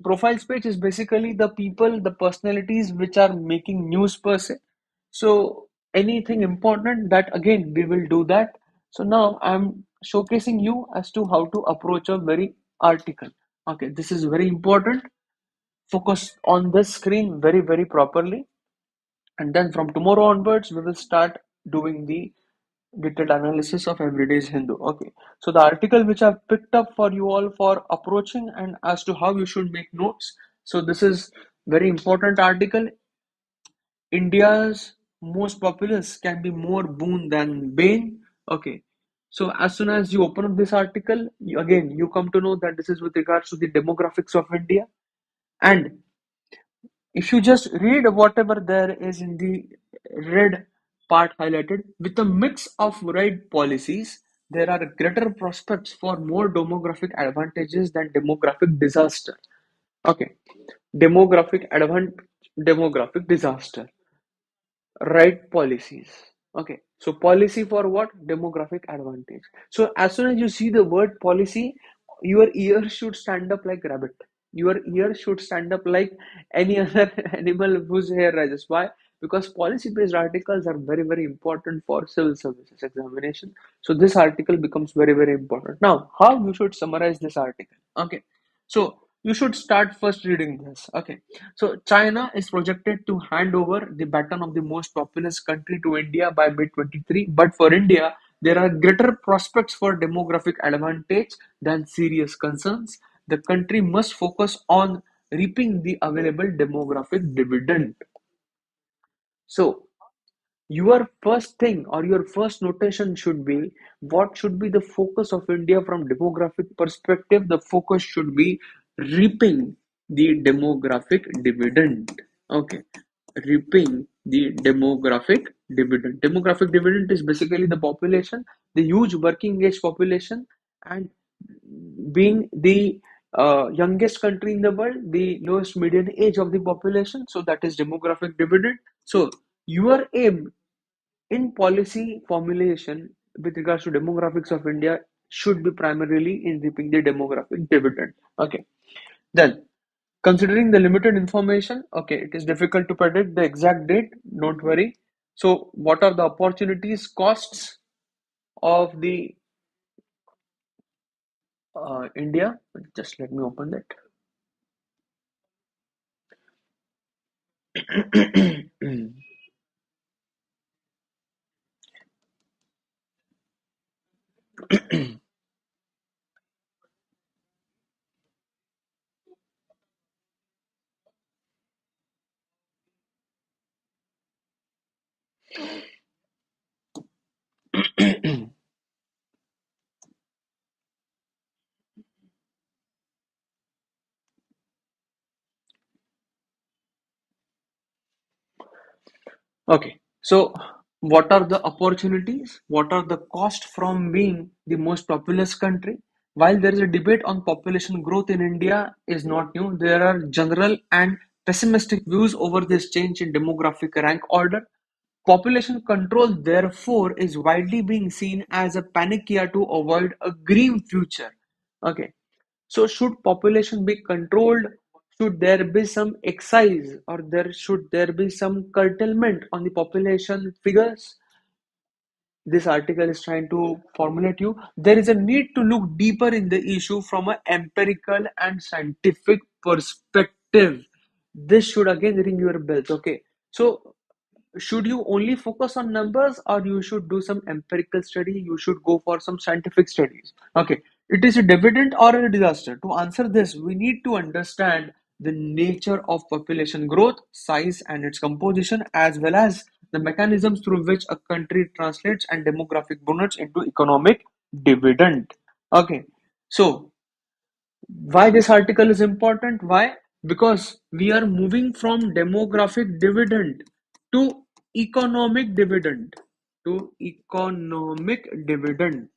profiles page is basically the people, the personalities which are making news per se. So anything important, that again we will do that. So now I'm showcasing you as to how to approach a very article. Okay, this is very important. Focus on this screen very, very properly. And then from tomorrow onwards, we will start doing the Detailed analysis of everyday's Hindu. Okay. So the article which I've picked up for you all for approaching and as to how you should make notes. So this is very important article. India's most populous can be more boon than bane. Okay. So as soon as you open up this article, again you come to know that this is with regards to the demographics of India. And if you just read whatever there is in the red part highlighted, with a mix of right policies, there are greater prospects for more demographic advantages than demographic disaster. Okay, demographic disaster. Right policies. Okay, so policy for what? Demographic advantage. So as soon as you see the word policy, your ear should stand up like rabbit. Your ear should stand up like any other animal whose hair rises. Why? Because policy based articles are very, very important for civil services examination. So this article becomes very, very important. Now, how you should summarize this article? Okay, so you should start first reading this. Okay, so China is projected to hand over the baton of the most populous country to India by mid 23. But for India, there are greater prospects for demographic advantage than serious concerns. The country must focus on reaping the available demographic dividend. So your first thing or your first notation should be, what should be the focus of India from demographic perspective? The focus should be reaping the demographic dividend. Okay, reaping the demographic dividend. Demographic dividend is basically the population, the huge working age population, and being the youngest country in the world, the lowest median age of the population. So that is demographic dividend. So your aim in policy formulation with regards to demographics of India should be primarily in reaping the demographic dividend. Okay. Then, considering the limited information, okay, it is difficult to predict the exact date. Don't worry. So, what are the opportunities, costs of the India? Just let me open that. Okay, so what are the opportunities? What are the cost from being the most populous country? While there is a debate on population growth in India is not new, there are general and pessimistic views over this change in demographic rank order. Population control, therefore, is widely being seen as a panacea to avoid a grim future. Okay, so should population be controlled? Should there be some excise or there be some curtailment on the population figures? This article is trying to formulate you. There is a need to look deeper in the issue from an empirical and scientific perspective. This should again ring your bells. Okay, so should you only focus on numbers or you should do some empirical study, you should go for some scientific studies? Okay, it is a dividend or a disaster? To answer this, we need to understand the nature of population growth, size and its composition, as well as the mechanisms through which a country translates and demographic bonus into economic dividend. Okay, so why this article is important? Why? Because we are moving from demographic dividend to economic dividend. To economic dividend.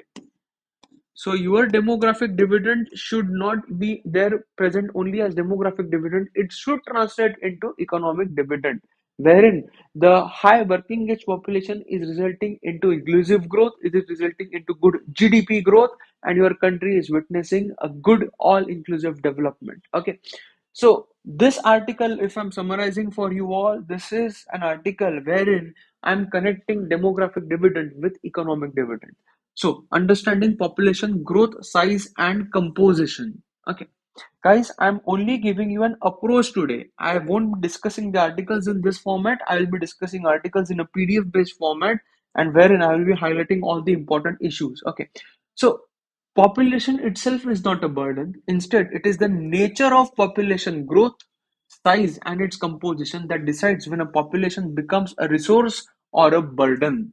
So your demographic dividend should not be there present only as demographic dividend. It should translate into economic dividend, wherein the high working age population is resulting into inclusive growth, it is resulting into good GDP growth, and your country is witnessing a good all-inclusive development. Okay. So this article, if I'm summarizing for you all, this is an article wherein I'm connecting demographic dividend with economic dividend. So, understanding population growth, size, and composition. Okay, guys, I'm only giving you an approach today. I won't be discussing the articles in this format. I will be discussing articles in a PDF based format, and wherein I will be highlighting all the important issues. Okay, so population itself is not a burden. Instead, it is the nature of population growth, size, and its composition that decides when a population becomes a resource or a burden.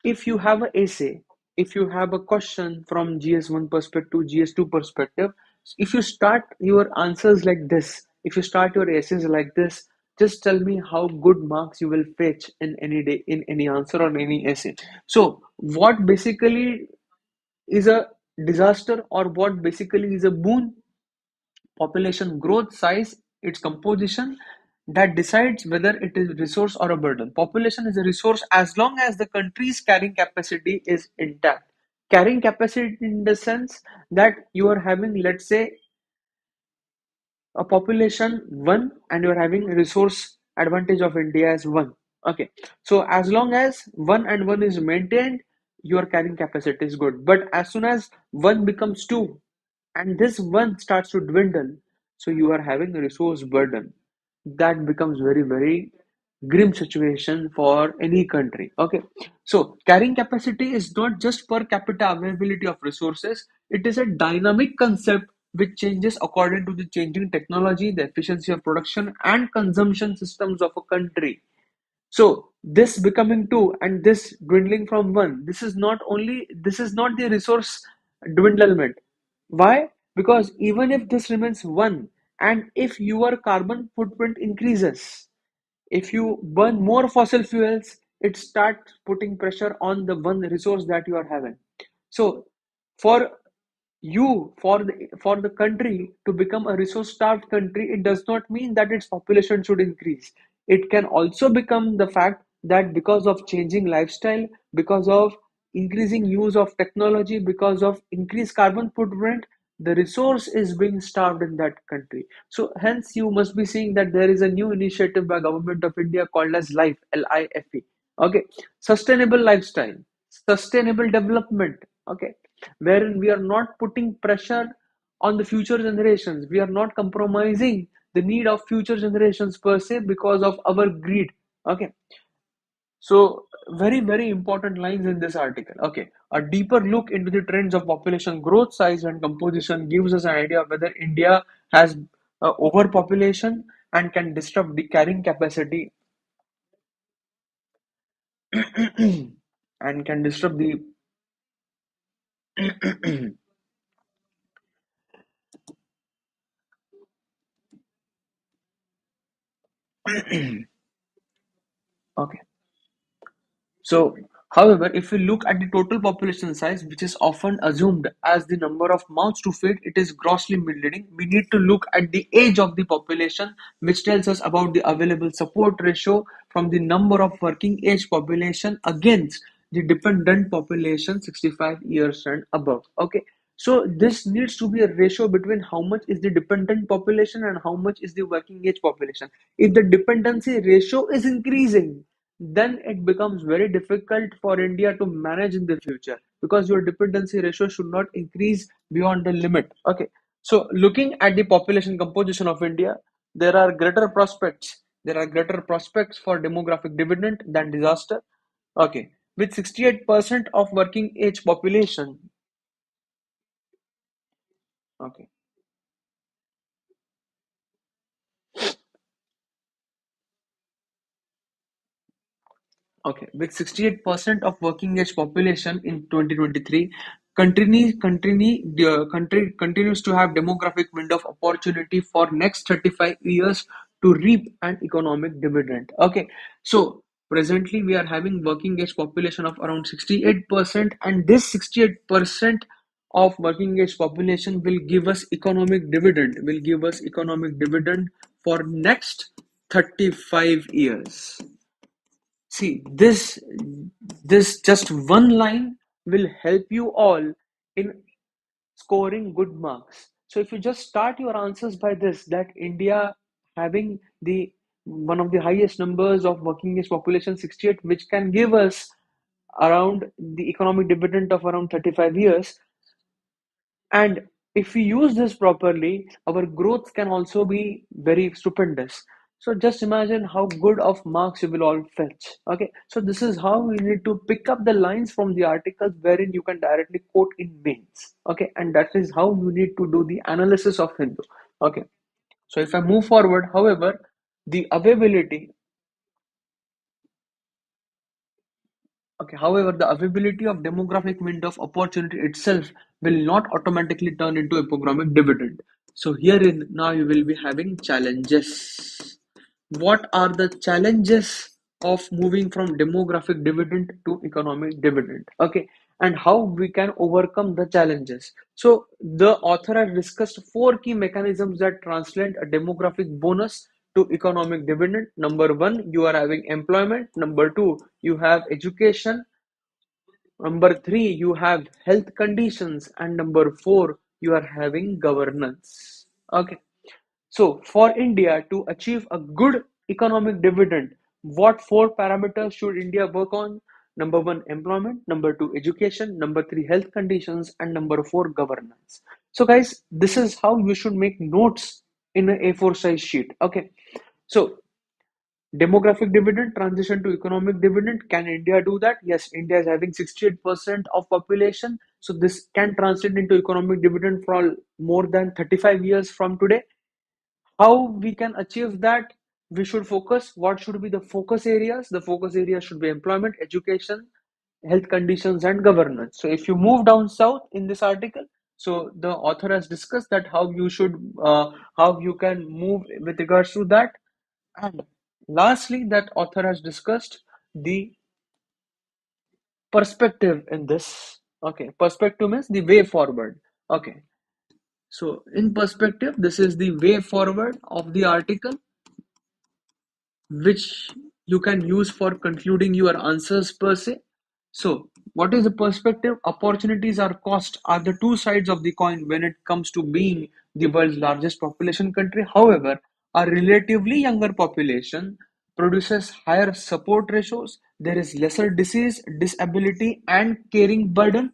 If you have an essay, if you have a question from GS1 perspective, GS2 perspective, if you start your answers like this, if you start your essays like this, just tell me how good marks you will fetch in any day, in any answer or any essay. So what basically is a disaster, or what basically is a boon? Population growth, size, its composition, that decides whether it is a resource or a burden. Population is a resource as long as the country's carrying capacity is intact. Carrying capacity in the sense that you are having, let's say, a population 1 and you're having resource advantage of India as 1. Okay, so as long as 1 and 1 is maintained, your carrying capacity is good. But as soon as 1 becomes 2 and this 1 starts to dwindle, so you are having a resource burden. That becomes very, very grim situation for any country. Okay, so carrying capacity is not just per capita availability of resources, it is a dynamic concept which changes according to the changing technology, the efficiency of production, and consumption systems of a country. So this becoming 2 and this dwindling from 1, this is not the resource dwindlement. Why? Because even if this remains 1, and if your carbon footprint increases, if you burn more fossil fuels, it starts putting pressure on the one resource that you are having. So for for the country to become a resource starved country, it does not mean that its population should increase. It can also become the fact that because of changing lifestyle, because of increasing use of technology, because of increased carbon footprint, the resource is being starved in that country. So hence you must be seeing that there is a new initiative by government of India called as life, LIFE. Okay, sustainable lifestyle, sustainable development. Okay, wherein we are not putting pressure on the future generations. We are not compromising the need of future generations per se because of our greed. Okay, so very, very important lines in this article. Okay, a deeper look into the trends of population growth, size, and composition gives us an idea of whether India has overpopulation and can disrupt the carrying capacity and can disrupt the okay. So, however, if we look at the total population size, which is often assumed as the number of mouths to feed, it is grossly misleading. We need to look at the age of the population, which tells us about the available support ratio from the number of working age population against the dependent population 65 years and above. Okay. So this needs to be a ratio between how much is the dependent population and how much is the working age population. If the dependency ratio is increasing, then it becomes very difficult for India to manage in the future because your dependency ratio should not increase beyond the limit. Okay, so looking at the population composition of India, there are greater prospects. There are greater prospects for demographic dividend than disaster. Okay, with 68% of working age population. Okay. Okay, with 68% of working age population in 2023, country continues to have demographic window of opportunity for next 35 years to reap an economic dividend. Okay, so presently we are having working age population of around 68%, and this 68% of working age population will give us economic dividend for next 35 years. See, this just one line will help you all in scoring good marks. So if you just start your answers by this, that India having the one of the highest numbers of working age population 68, which can give us around the economic dividend of around 35 years, and if we use this properly, our growth can also be very stupendous. So just imagine how good of marks you will all fetch. Okay, so this is how you need to pick up the lines from the articles wherein you can directly quote in mains. Okay, and that is how you need to do the analysis of Hindu. Okay, so if I move forward, however, the availability however, the availability of demographic window of opportunity itself will not automatically turn into a economic dividend. So herein now you will be having challenges. What are the challenges of moving from demographic dividend to economic dividend? Okay, and how we can overcome the challenges. So the author has discussed four key mechanisms that translate a demographic bonus to economic dividend. Number one, you are having employment. Number two, you have education. Number three, you have health conditions. And number four, you are having governance. Okay. So for India to achieve a good economic dividend, what four parameters should India work on? Number one, employment. Number two, education. Number three, health conditions. And number four, governance. So guys, this is how you should make notes in an A4 size sheet. Okay. So demographic dividend transition to economic dividend. Can India do that? Yes, India is having 68% of population. So this can translate into economic dividend for more than 35 years from today. How we can achieve that? We should focus. What should be the focus areas? The focus areas should be employment, education, health conditions, and governance. So if you move down south in this article, so the author has discussed that how you can move with regards to that. And lastly, that author has discussed the perspective in this. Okay, perspective means the way forward. Okay, so in perspective, this is the way forward of the article, which you can use for concluding your answers per se. So, what is the perspective? Opportunities or cost are the two sides of the coin when it comes to being the world's largest population country. However, a relatively younger population produces higher support ratios, there is lesser disease, disability, and caring burden.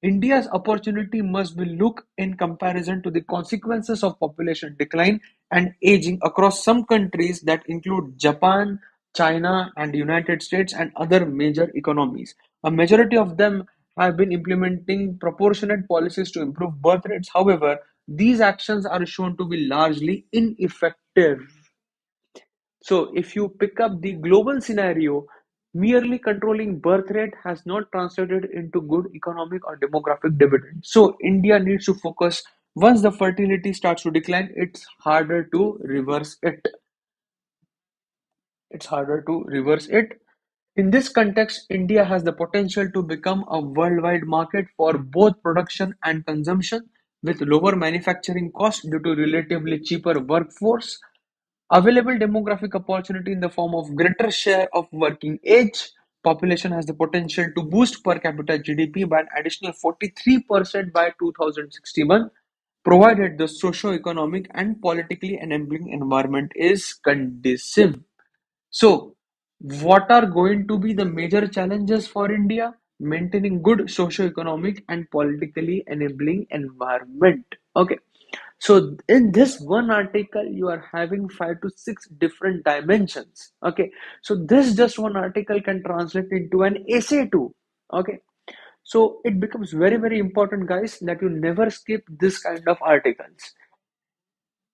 India's opportunity must be looked in comparison to the consequences of population decline and aging across some countries that include Japan, China, and United States and other major economies. A majority of them have been implementing proportionate policies to improve birth rates. However, these actions are shown to be largely ineffective. So, if you pick up the global scenario, merely controlling birth rate has not translated into good economic or demographic dividend. So, India needs to focus. Once the fertility starts to decline, it's harder to reverse it. It's harder to reverse it. In this context, India has the potential to become a worldwide market for both production and consumption, with lower manufacturing costs due to relatively cheaper workforce, available demographic opportunity in the form of greater share of working age. Population has the potential to boost per capita GDP by an additional 43% by 2061, provided the socio-economic and politically enabling environment is conducive. So, what are going to be the major challenges for India? Maintaining good socio-economic and politically enabling environment. Okay. So in this one article, you are having 5 to 6 different dimensions. Okay. So this just one article can translate into an essay too. Okay. So it becomes very, very important, guys, that you never skip this kind of articles.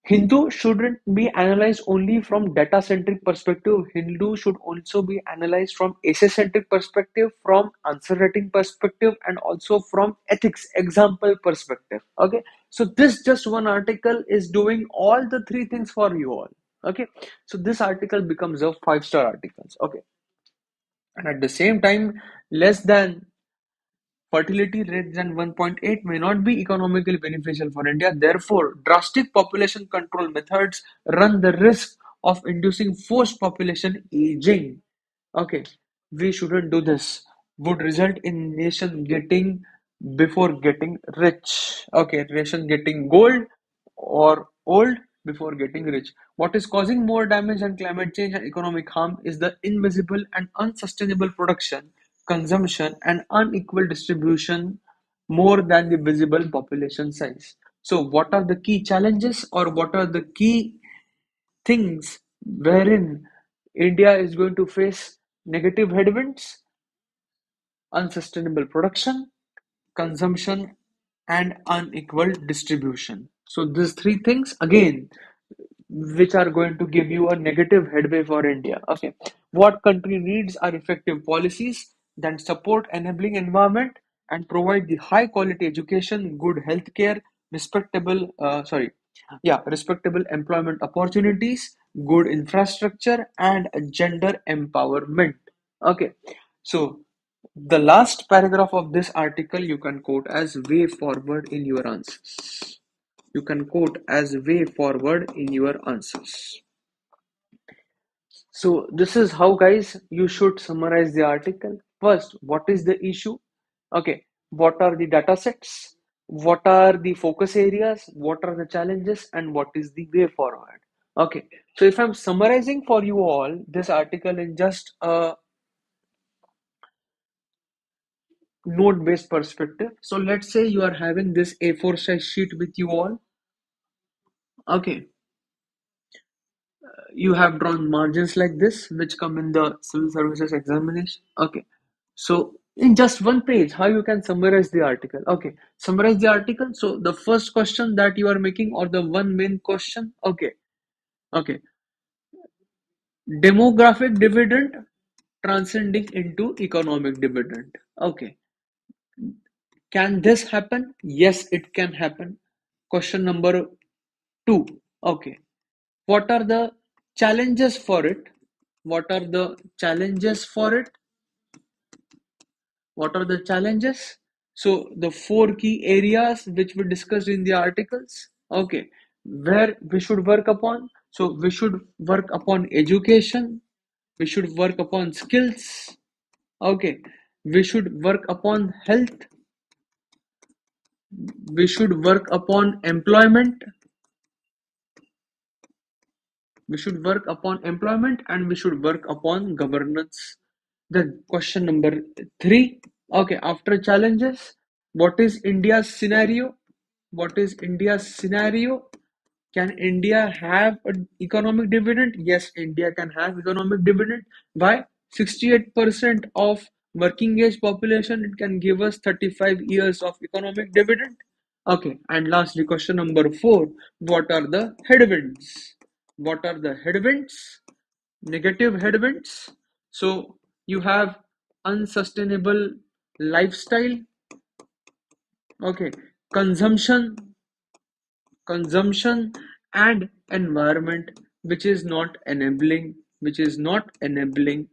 Hindu shouldn't be analyzed only from data-centric perspective. Hindu should also be analyzed from essay-centric perspective, from answer writing perspective, and also from ethics example perspective. Okay, so this just one article is doing all the three things for you all. Okay, so this article becomes a 5-star articles. Okay, and at the same time, less than fertility rate than 1.8 may not be economically beneficial for India. Therefore, drastic population control methods run the risk of inducing forced population aging. Okay, we shouldn't do this. Would result in nation getting before getting rich. Okay, nation getting gold or old before getting rich. What is causing more damage than climate change and economic harm is the invisible and unsustainable production, consumption, and unequal distribution more than the visible population size. So, what are the key challenges or what are the key things wherein India is going to face negative headwinds, unsustainable production, consumption, and unequal distribution. So these three things again, which are going to give you a negative headway for India. Okay, what country needs are effective policies that support enabling environment and provide the high quality education, good healthcare, respectable employment opportunities, good infrastructure, and gender empowerment. Okay, so the last paragraph of this article you can quote as way forward in your answers. You can quote as way forward in your answers. So this is how, guys, you should summarize the article. First, what is the issue? Okay, what are the data sets? What are the focus areas? What are the challenges? And what is the way forward? Okay, so if I'm summarizing for you all this article in just a note-based perspective. So let's say you are having this A4 size sheet with you all. Okay, you have drawn margins like this, which come in the civil services examination. Okay, so in just one page, how you can summarize the article? Okay, summarize the article. So the first question that you are making, or the one main question. Okay, demographic dividend transcending into economic dividend. Okay, can this happen? Yes, it can happen. Question number two. Okay, what are the challenges for it? What are the challenges for it? What are the challenges? So the four key areas which we discussed in the articles. Okay, where we should work upon. So we should work upon education. We should work upon skills. Okay, we should work upon health. We should work upon employment. We should work upon employment, and we should work upon governance. Then question number three. Okay, after challenges, what is India's scenario? What is India's scenario? Can India have an economic dividend? Yes, India can have economic dividend. Why? 68% of working age population, it can give us 35 years of economic dividend. Okay, and lastly, question number four. What are the headwinds? What are the headwinds? Negative headwinds. So you have unsustainable lifestyle. Okay, consumption, consumption and environment, which is not enabling, which is not enabling,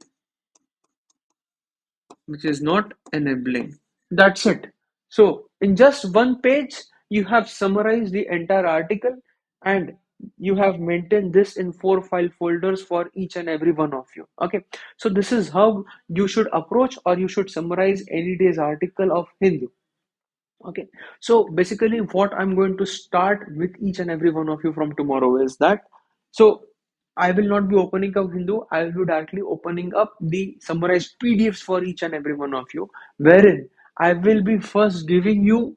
which is not enabling. That's it. So in just one page, you have summarized the entire article, and you have maintained this in 4 file folders for each and every one of you. Okay, so this is how you should approach, or you should summarize any day's article of Hindu. Okay, so basically what I'm going to start with each and every one of you from tomorrow is that, so I will not be opening up Hindu, I will be directly opening up the summarized PDFs for each and every one of you, wherein I will be first giving you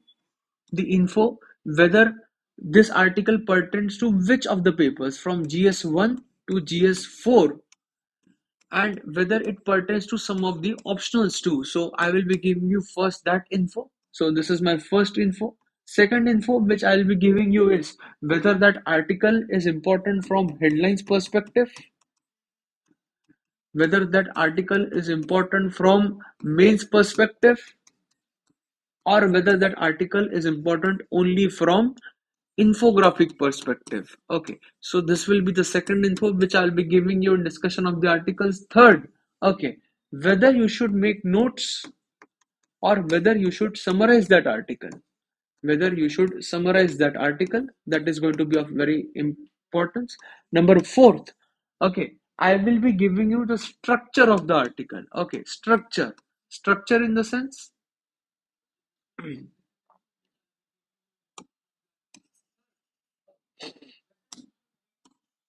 the info whether this article pertains to which of the papers from GS1 to GS4, and whether it pertains to some of the optionals too. So I will be giving you first that info. So this is my first info. Second info which I will be giving you is whether that article is important from headlines perspective, whether that article is important from mains perspective, or whether that article is important only from infographic perspective. Okay, so this will be the second info which I'll be giving you in discussion of the articles. Third, okay, whether you should make notes or whether you should summarize that article. Whether you should summarize that article, that is going to be of very importance. Number fourth, okay, I will be giving you the structure of the article. Okay, structure in the sense,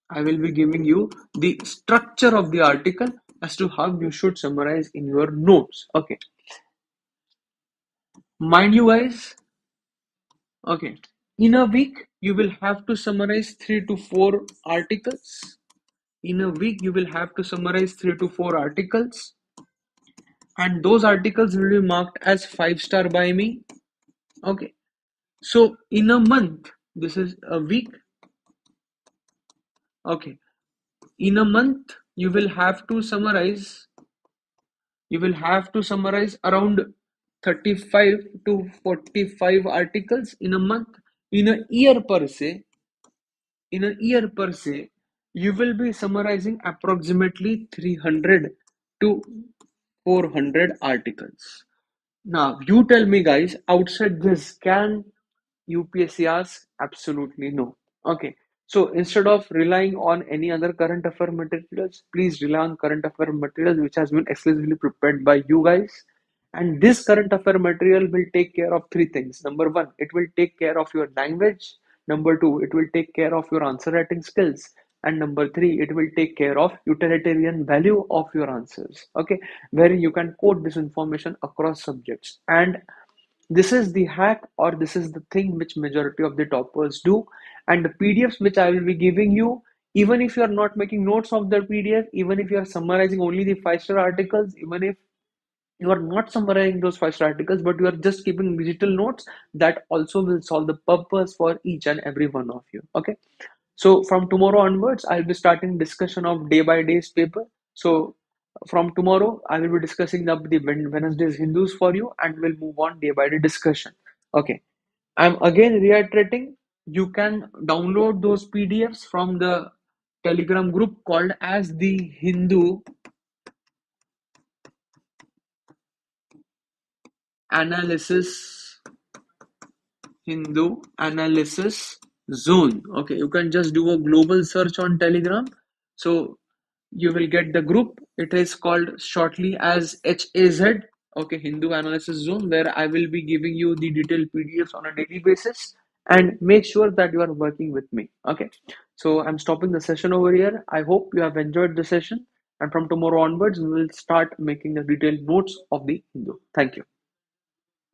I will be giving you the structure of the article as to how you should summarize in your notes. Okay, mind you guys, okay, in a week you will have to summarize 3 to 4 articles. In a week, you will have to summarize 3 to 4 articles, and those articles will be marked as 5 star by me. Okay. So in a month, this is a week. Okay. In a month, you will have to summarize around 35 to 45 articles in a month. In a year per se, in a year per se, you will be summarizing approximately 300 to 400 articles. Now, you tell me, guys, outside this, can UPSC ask? Absolutely no. Okay. So instead of relying on any other current affair materials, please rely on current affair materials which has been exclusively prepared by you guys. And this current affair material will take care of 3 things. Number one, it will take care of your language. Number two, it will take care of your answer writing skills. And number three, it will take care of utilitarian value of your answers. Okay, where you can quote this information across subjects. And this is the hack, or this is the thing which majority of the toppers do. And the PDFs which I will be giving you, even if you are not making notes of the PDF, even if you are summarizing only the 5 star articles, even if you are not summarizing those 5 star articles, but you are just keeping digital notes, that also will solve the purpose for each and every one of you. Okay. So from tomorrow onwards, I'll be starting discussion of day by days paper. So from tomorrow, I will be discussing the Wednesday's Hindus for you, and we'll move on day by day discussion. Okay. I'm again reiterating, you can download those PDFs from the Telegram group called as the Analysis Hindu Analysis Zone. Okay, you can just do a global search on Telegram. So you will get the group. It is called shortly as HAZ. Okay, Hindu Analysis Zone, where I will be giving you the detailed PDFs on a daily basis, and make sure that you are working with me. Okay, so I'm stopping the session over here. I hope you have enjoyed the session, and from tomorrow onwards, we will start making the detailed notes of the Hindu. Thank you.